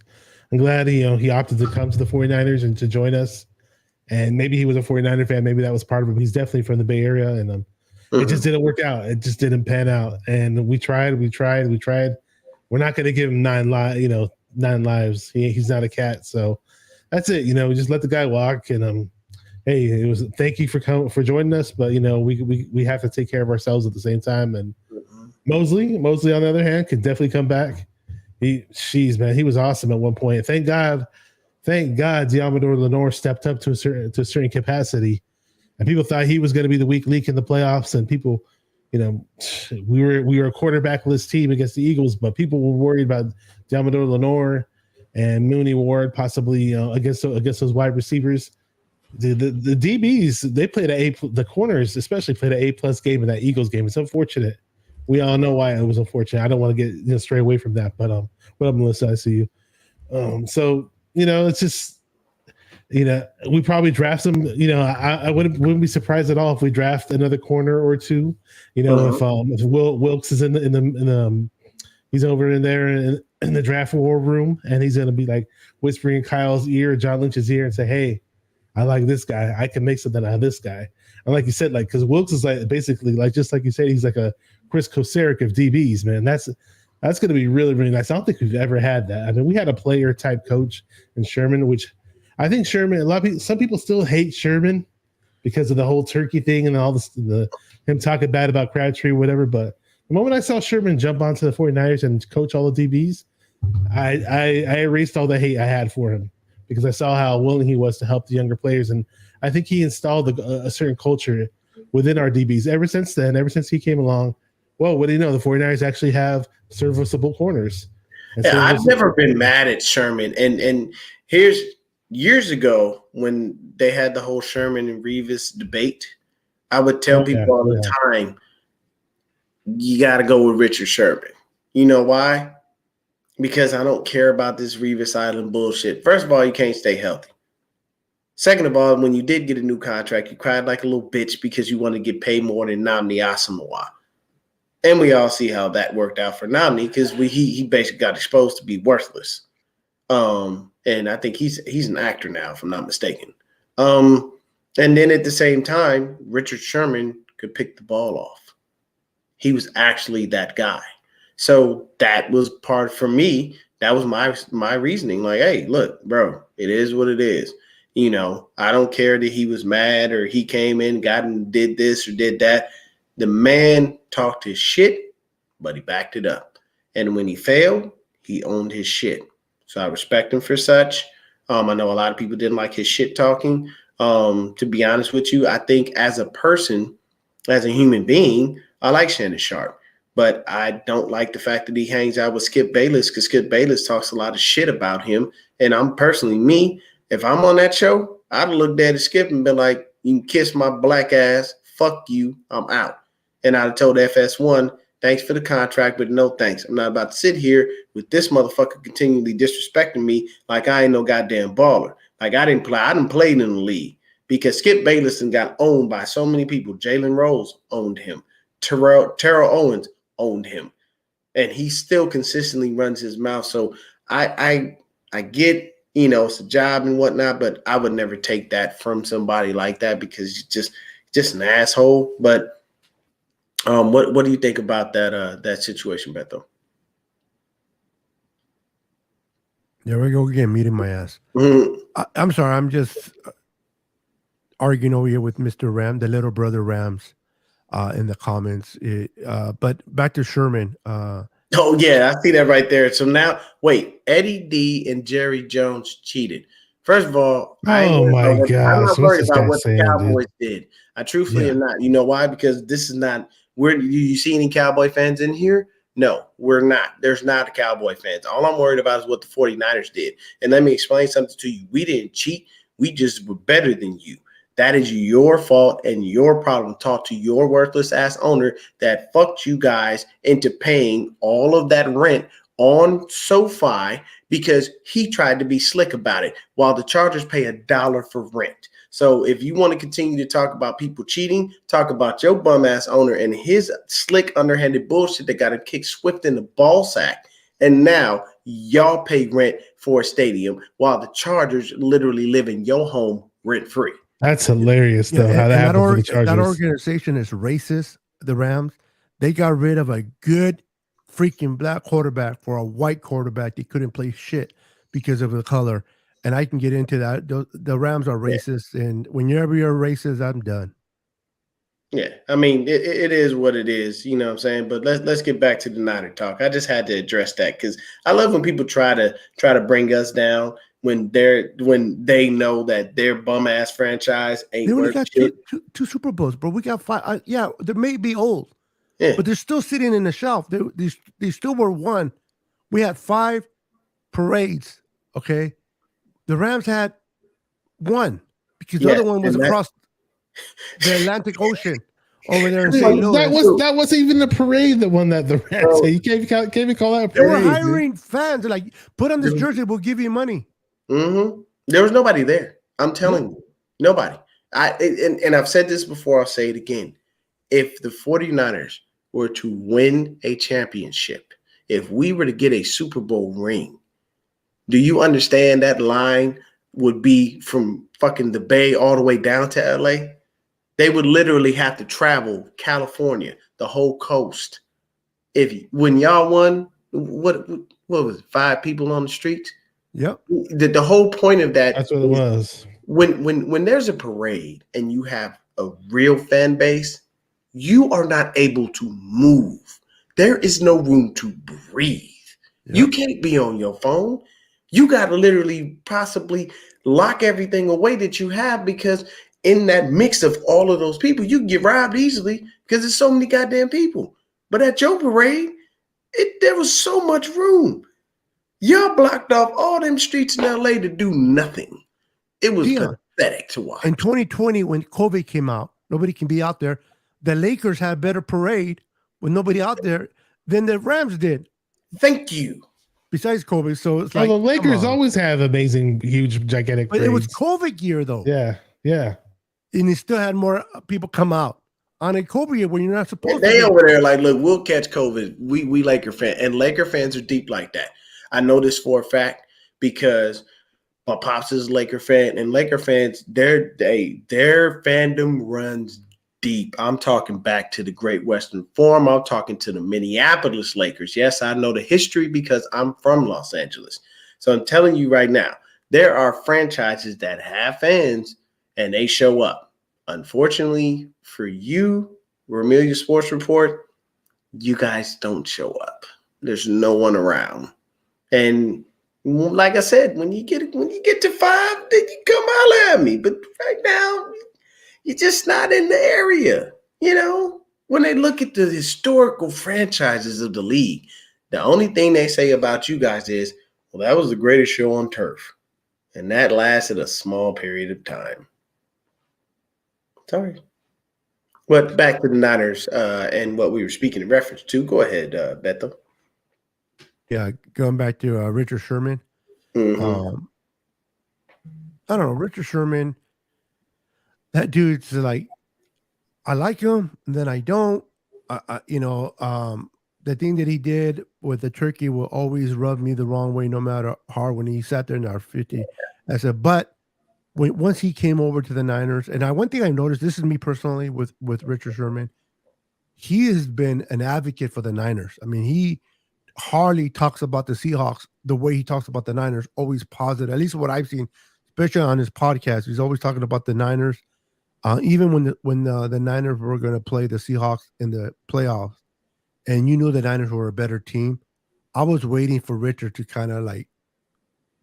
I'm glad he opted to come to the 49ers and to join us. And maybe he was a 49er fan. Maybe that was part of it. But he's definitely from the Bay Area, and it just didn't work out. It just didn't pan out. And we tried. We're not going to give him 9 lives. He's not a cat. So that's it. You know, we just let the guy walk. And hey, it was thank you for joining us. But you know, we have to take care of ourselves at the same time. And Mosley, on the other hand, could definitely come back. He was awesome at one point. Thank God, Diamador Lenore stepped up to a certain capacity, and people thought he was going to be the weak link in the playoffs. And people, you know, we were a quarterbackless team against the Eagles, but people were worried about Diamador Lenore and Mooney Ward possibly against those wide receivers. The DBs, they played the corners especially played an A+ game in that Eagles game. It's unfortunate. We all know why it was unfortunate. I don't want to get stray away from that, but what up, Melissa? I see you. So you know, it's just, you know, we probably draft some. You know, I wouldn't be surprised at all if we draft another corner or two. You know, if Wilkes is in the he's over in there in the draft war room, and he's gonna be like whispering in Kyle's ear, John Lynch's ear, and say, "Hey, I like this guy. I can make something out of this guy." And like you said, like, because Wilkes is like basically like, just like you said, he's like a Chris Kosaric of DBs, man. That's going to be really, really nice. I don't think we've ever had that. I mean, we had a player type coach in Sherman, which I think Sherman, some people still hate Sherman because of the whole turkey thing and all this, him talking bad about Crabtree or whatever. But the moment I saw Sherman jump onto the 49ers and coach all the DBs, I erased all the hate I had for him, because I saw how willing he was to help the younger players. And I think he installed a certain culture within our DBs. Ever since he came along, well, what do you know? The 49ers actually have serviceable corners. Yeah, I've never been mad at Sherman. And here's years ago when they had the whole Sherman and Revis debate, I would tell people all the time, you got to go with Richard Sherman. You know why? Because I don't care about this Revis Island bullshit. First of all, you can't stay healthy. Second of all, when you did get a new contract, you cried like a little bitch because you want to get paid more than Nnamdi Asomugha. And we all see how that worked out for Nnamdi, because he basically got exposed to be worthless. And I think he's an actor now, if I'm not mistaken. And then at the same time, Richard Sherman could pick the ball off. He was actually that guy. So that was part for me. That was my reasoning. Like, hey, look, bro, it is what it is. You know, I don't care that he was mad or he came in, got and did this or did that. The man talked his shit, but he backed it up. And when he failed, he owned his shit. So I respect him for such. I know a lot of people didn't like his shit talking. To be honest with you, I think as a person, as a human being, I like Shannon Sharp. But I don't like the fact that he hangs out with Skip Bayless, because Skip Bayless talks a lot of shit about him. And I'm personally, if I'm on that show, I'd look at Skip and be like, you can kiss my black ass. Fuck you. I'm out. And I'd have told FS1, thanks for the contract, but no thanks. I'm not about to sit here with this motherfucker continually disrespecting me like I ain't no goddamn baller. Like I didn't play in the league, because Skip Bayless got owned by so many people. Jalen Rose owned him. Terrell Owens owned him. And he still consistently runs his mouth. So I get, you know, it's a job and whatnot, but I would never take that from somebody like that, because he's just an asshole. But what do you think about that situation, Beto? There we go again, muting my ass. I'm sorry, I'm just arguing over here with Mr. Ram, the little brother Rams, in the comments. But back to Sherman. Oh yeah, I see that right there. So now, wait, Eddie D and Jerry Jones cheated. First of all, I'm not worried about what the Cowboys did. I truthfully am not. You know why? Because this is not. You see any Cowboy fans in here? No, we're not. There's not a Cowboy fans. All I'm worried about is what the 49ers did. And let me explain something to you. We didn't cheat. We just were better than you. That is your fault and your problem. Talk to your worthless ass owner that fucked you guys into paying all of that rent on SoFi because he tried to be slick about it, while the Chargers pay $1 for rent. So if you want to continue to talk about people cheating, talk about your bum ass owner and his slick, underhanded bullshit that got him kicked swift in the ball sack. And now y'all pay rent for a stadium while the Chargers literally live in your home rent free. That's hilarious, though. Yeah, how that happened for the Chargers. That organization is racist. The Rams, they got rid of a good freaking black quarterback for a white quarterback. They couldn't play shit because of the color. And I can get into that. The Rams are racist, and whenever you're racist, I'm done. Yeah, I mean, it is what it is, you know what I'm saying? But let's get back to the Niner talk. I just had to address that because I love when people try to bring us down when they know that their bum ass franchise ain't They only worth got shit. two Super Bowls, bro. We got 5. Yeah, they may be old, Yeah. but they're still sitting in the shelf. They still were one. We had 5 parades. Okay, the Rams had 1 because the other one was across the Atlantic Ocean over there in St. Louis. That wasn't even the parade that won that the Rams. You can't even call that a parade. They were hiring fans. They're like, put on this jersey, we'll give you money. Mm-hmm. There was nobody there. I'm telling you, nobody. And I've said this before, I'll say it again. If the 49ers were to win a championship, if we were to get a Super Bowl ring, do you understand that line would be from fucking the Bay all the way down to LA? They would literally have to travel California, the whole coast. When y'all won, what was it, 5 people on the streets? Yep. The whole point of that. That's what it was. When there's a parade and you have a real fan base, you are not able to move. There is no room to breathe. Yep. You can't be on your phone. You got to literally possibly lock everything away that you have, because in that mix of all of those people, you can get robbed easily because there's so many goddamn people. But at your parade, there was so much room. Y'all blocked off all them streets in LA to do nothing. It was pathetic to watch. In 2020, when COVID came out, nobody can be out there. The Lakers had a better parade with nobody out there than the Rams did. Thank you. Besides COVID, so it's like the Lakers always have amazing, huge, gigantic. But parades. It was COVID year though. Yeah. And they still had more people come out on a COVID year when you're not supposed to. They over there like, look, we'll catch COVID. We Laker fans, and Laker fans are deep like that. I know this for a fact because my pops is a Laker fan, and Laker fans, their fandom runs deep. I'm talking back to the Great Western Forum. I'm talking to the Minneapolis Lakers. Yes, I know the history because I'm from Los Angeles. So I'm telling you right now, there are franchises that have fans and they show up. Unfortunately for you, Vermilion Sports Report, you guys don't show up. There's no one around. And like I said, when you get to 5, then you come holler at me. But right now, you're just not in the area. You know, when they look at the historical franchises of the league, the only thing they say about you guys is, well, that was the greatest show on turf. And that lasted a small period of time. Sorry. But back to the Niners and what we were speaking in reference to. Go ahead, Beto. Yeah, going back to Richard Sherman. Mm-hmm. I don't know, Richard Sherman. That dude's like, I like him, and then I don't. The thing that he did with the turkey will always rub me the wrong way, no matter how. When he sat there in our 50, I said, but once he came over to the Niners, and one thing I noticed, this is me personally with Richard Sherman, he has been an advocate for the Niners. I mean, he hardly talks about the Seahawks the way he talks about the Niners, always positive. At least what I've seen, especially on his podcast, he's always talking about the Niners. Even when the Niners were going to play the Seahawks in the playoffs, and you knew the Niners were a better team, I was waiting for Richard to kind of like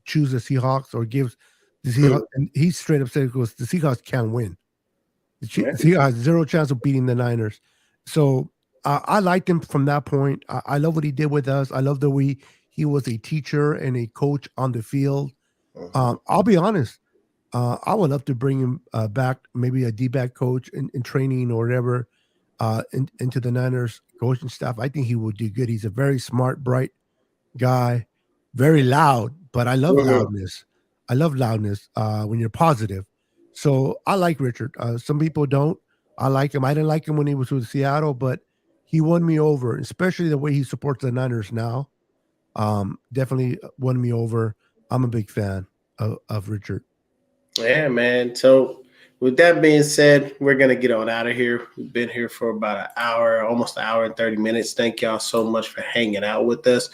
choose the Seahawks or give the Seahawks. And he straight up said, "Because the Seahawks can't win. The Seahawks have 0 chance of beating the Niners." So I liked him from that point. I love what he did with us. I love the way he was a teacher and a coach on the field. I'll be honest. I would love to bring him back, maybe a D-back coach in training or whatever, into the Niners coaching staff. I think he would do good. He's a very smart, bright guy, very loud, but I love Mhm. loudness. I love loudness when you're positive. So I like Richard. Some people don't. I like him. I didn't like him when he was with Seattle, but he won me over, especially the way he supports the Niners now. Definitely won me over. I'm a big fan of Richard. Yeah, man. So, with that being said, we're gonna get on out of here. We've been here for about an hour, almost an hour and 30 minutes. Thank y'all so much for hanging out with us.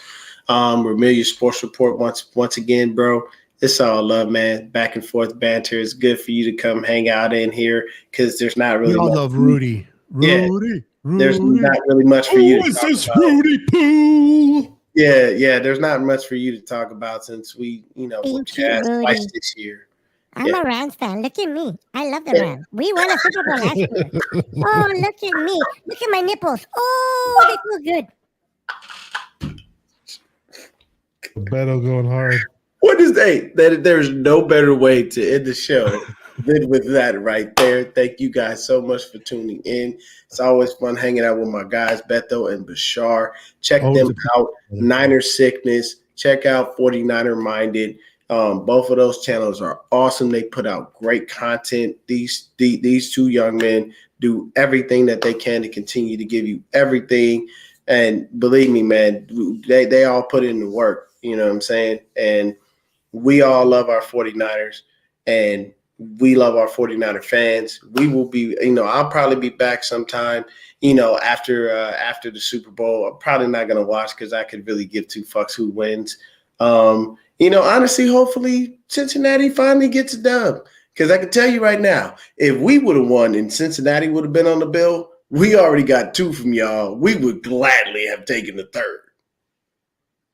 Remelia Sports Report once again, bro. It's all love, man. Back and forth banter. It's good for you to come hang out in here because there's not We really all much. love Rudy. Yeah, Rudy. there's Rudy. not really much for you Oh, to it's talk this about. Rudy Poo. Yeah. There's not much for you to talk about since we, were Thank you, cast twice Rudy. this year. I'm Yeah. a Rams fan. Look at me. I love the Rams. We won a Super Bowl last year. Oh, look at me. Look at my nipples. Oh, they feel good. Beto going hard. What is that? There's no better way to end the show than with that right there. Thank you guys so much for tuning in. It's always fun hanging out with my guys, Beto and Bashar. Check Always them a out. Niner Sickness. Check out 49er Minded. Both of those channels are awesome. They put out great content. These two young men do everything that they can to continue to give you everything. And believe me, man, they all put in the work. You know what I'm saying? And we all love our 49ers and we love our 49er fans. We will be, I'll probably be back sometime, after the Super Bowl. I'm probably not going to watch because I could really give two fucks who wins. Honestly, hopefully Cincinnati finally gets a dub. Because I can tell you right now, if we would have won and Cincinnati would have been on the bill, we already got two from y'all. We would gladly have taken the third.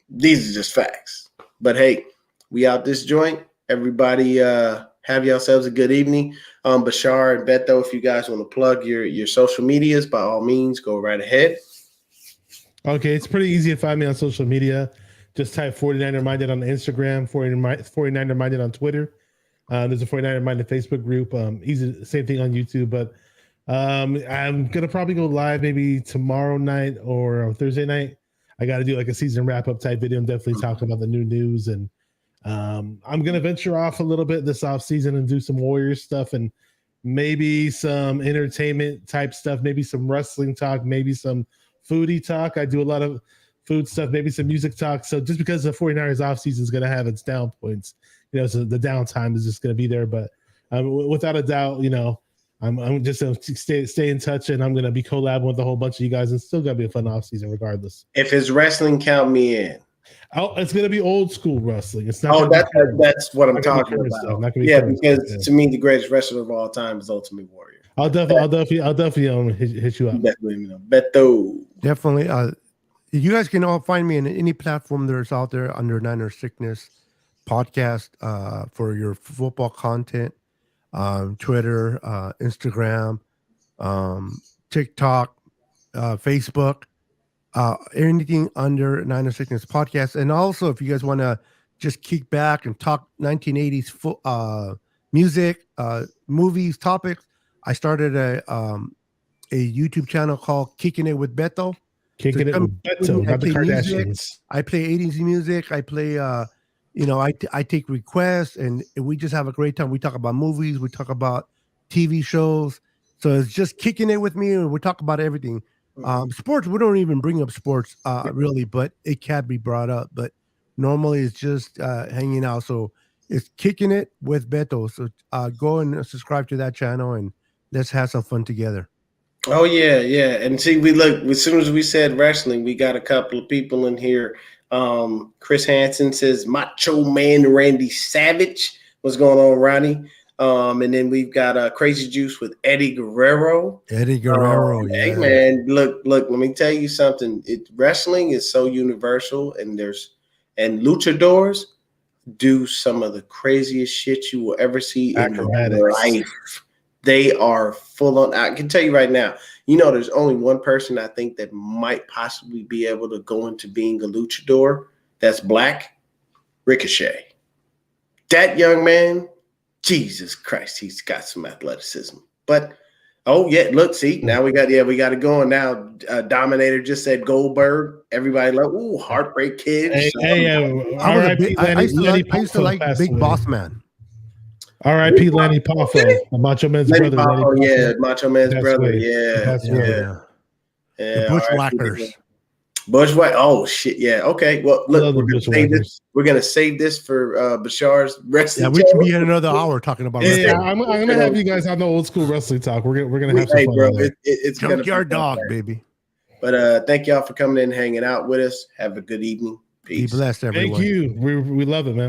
These are just facts. But hey, we out this joint. Everybody have yourselves a good evening. Bashar and Beto, if you guys want to plug your social medias, by all means, go right ahead. Okay, it's pretty easy to find me on social media. Just type 49er Minded on Instagram, 49er Minded on Twitter. There's a 49er Minded Facebook group. Easy, same thing on YouTube. But I'm going to probably go live maybe tomorrow night or Thursday night. I got to do like a season wrap-up type video and definitely talk about the new news. And I'm going to venture off a little bit this offseason and do some Warriors stuff and maybe some entertainment type stuff, maybe some wrestling talk, maybe some foodie talk. I do a lot of food stuff, maybe some music talk. So just because the 49ers offseason is going to have its down points, so the downtime is just going to be there. But without a doubt, I'm just going to stay in touch, and I'm going to be collabing with a whole bunch of you guys, and still going to be a fun offseason regardless. If it's wrestling, count me in. Oh, it's going to be old school wrestling. It's not. That's what I'm talking about. Yeah, because to me, the greatest wrestler of all time is Ultimate Warrior. I'll definitely hit you up. Definitely. You guys can all find me in any platform there's out there under Niner Sickness podcast for your football content. Twitter, Instagram, TikTok, Facebook, anything under Niner Sickness podcast. And also, if you guys want to just kick back and talk 1980s music, movies, topics, I started a YouTube channel called Kicking It with Beto. Kicking It with Beto, not the Kardashians. Music. I play 80s music. I play I take requests and we just have a great time. We talk about movies, we talk about TV shows. So it's just Kicking It with me, and we talk about everything. Sports, we don't even bring up sports really, but it can be brought up. But normally it's just hanging out. So it's Kicking It with Beto. So go and subscribe to that channel and let's have some fun together. Oh yeah. And see, we look as soon as we said wrestling, we got a couple of people in here. Chris Hansen says Macho Man Randy Savage. What's going on, Ronnie? And then we've got Crazy Juice with Eddie Guerrero. Yeah. Hey man, look, let me tell you something. Wrestling is so universal, and luchadors do some of the craziest shit you will ever see in your life. They are full on. I can tell you right now, there's only one person I think that might possibly be able to go into being a luchador that's black, Ricochet. That young man, Jesus Christ, he's got some athleticism. But Oh yeah, look, see, now we got it going now. Dominator just said Goldberg. Everybody like, ooh, Heartbreak Kid. I used to like Big Boss Man. R.I.P. Lanny Poffo, Macho Man's brother. Yeah, Macho Man's brother. Yeah. The Bushwhackers. Bushwhack. Oh shit. Yeah. Okay. Well, look, we're gonna save this for Bashar's wrestling. Yeah, we can be in another hour talking about wrestling. Yeah, I'm gonna have you guys on the old school wrestling talk. We're gonna have some fun. Bro, it's Junkyard Dog, baby. But thank y'all for coming in and hanging out with us. Have a good evening. Peace. Be blessed, everyone. Thank you. We love it, man.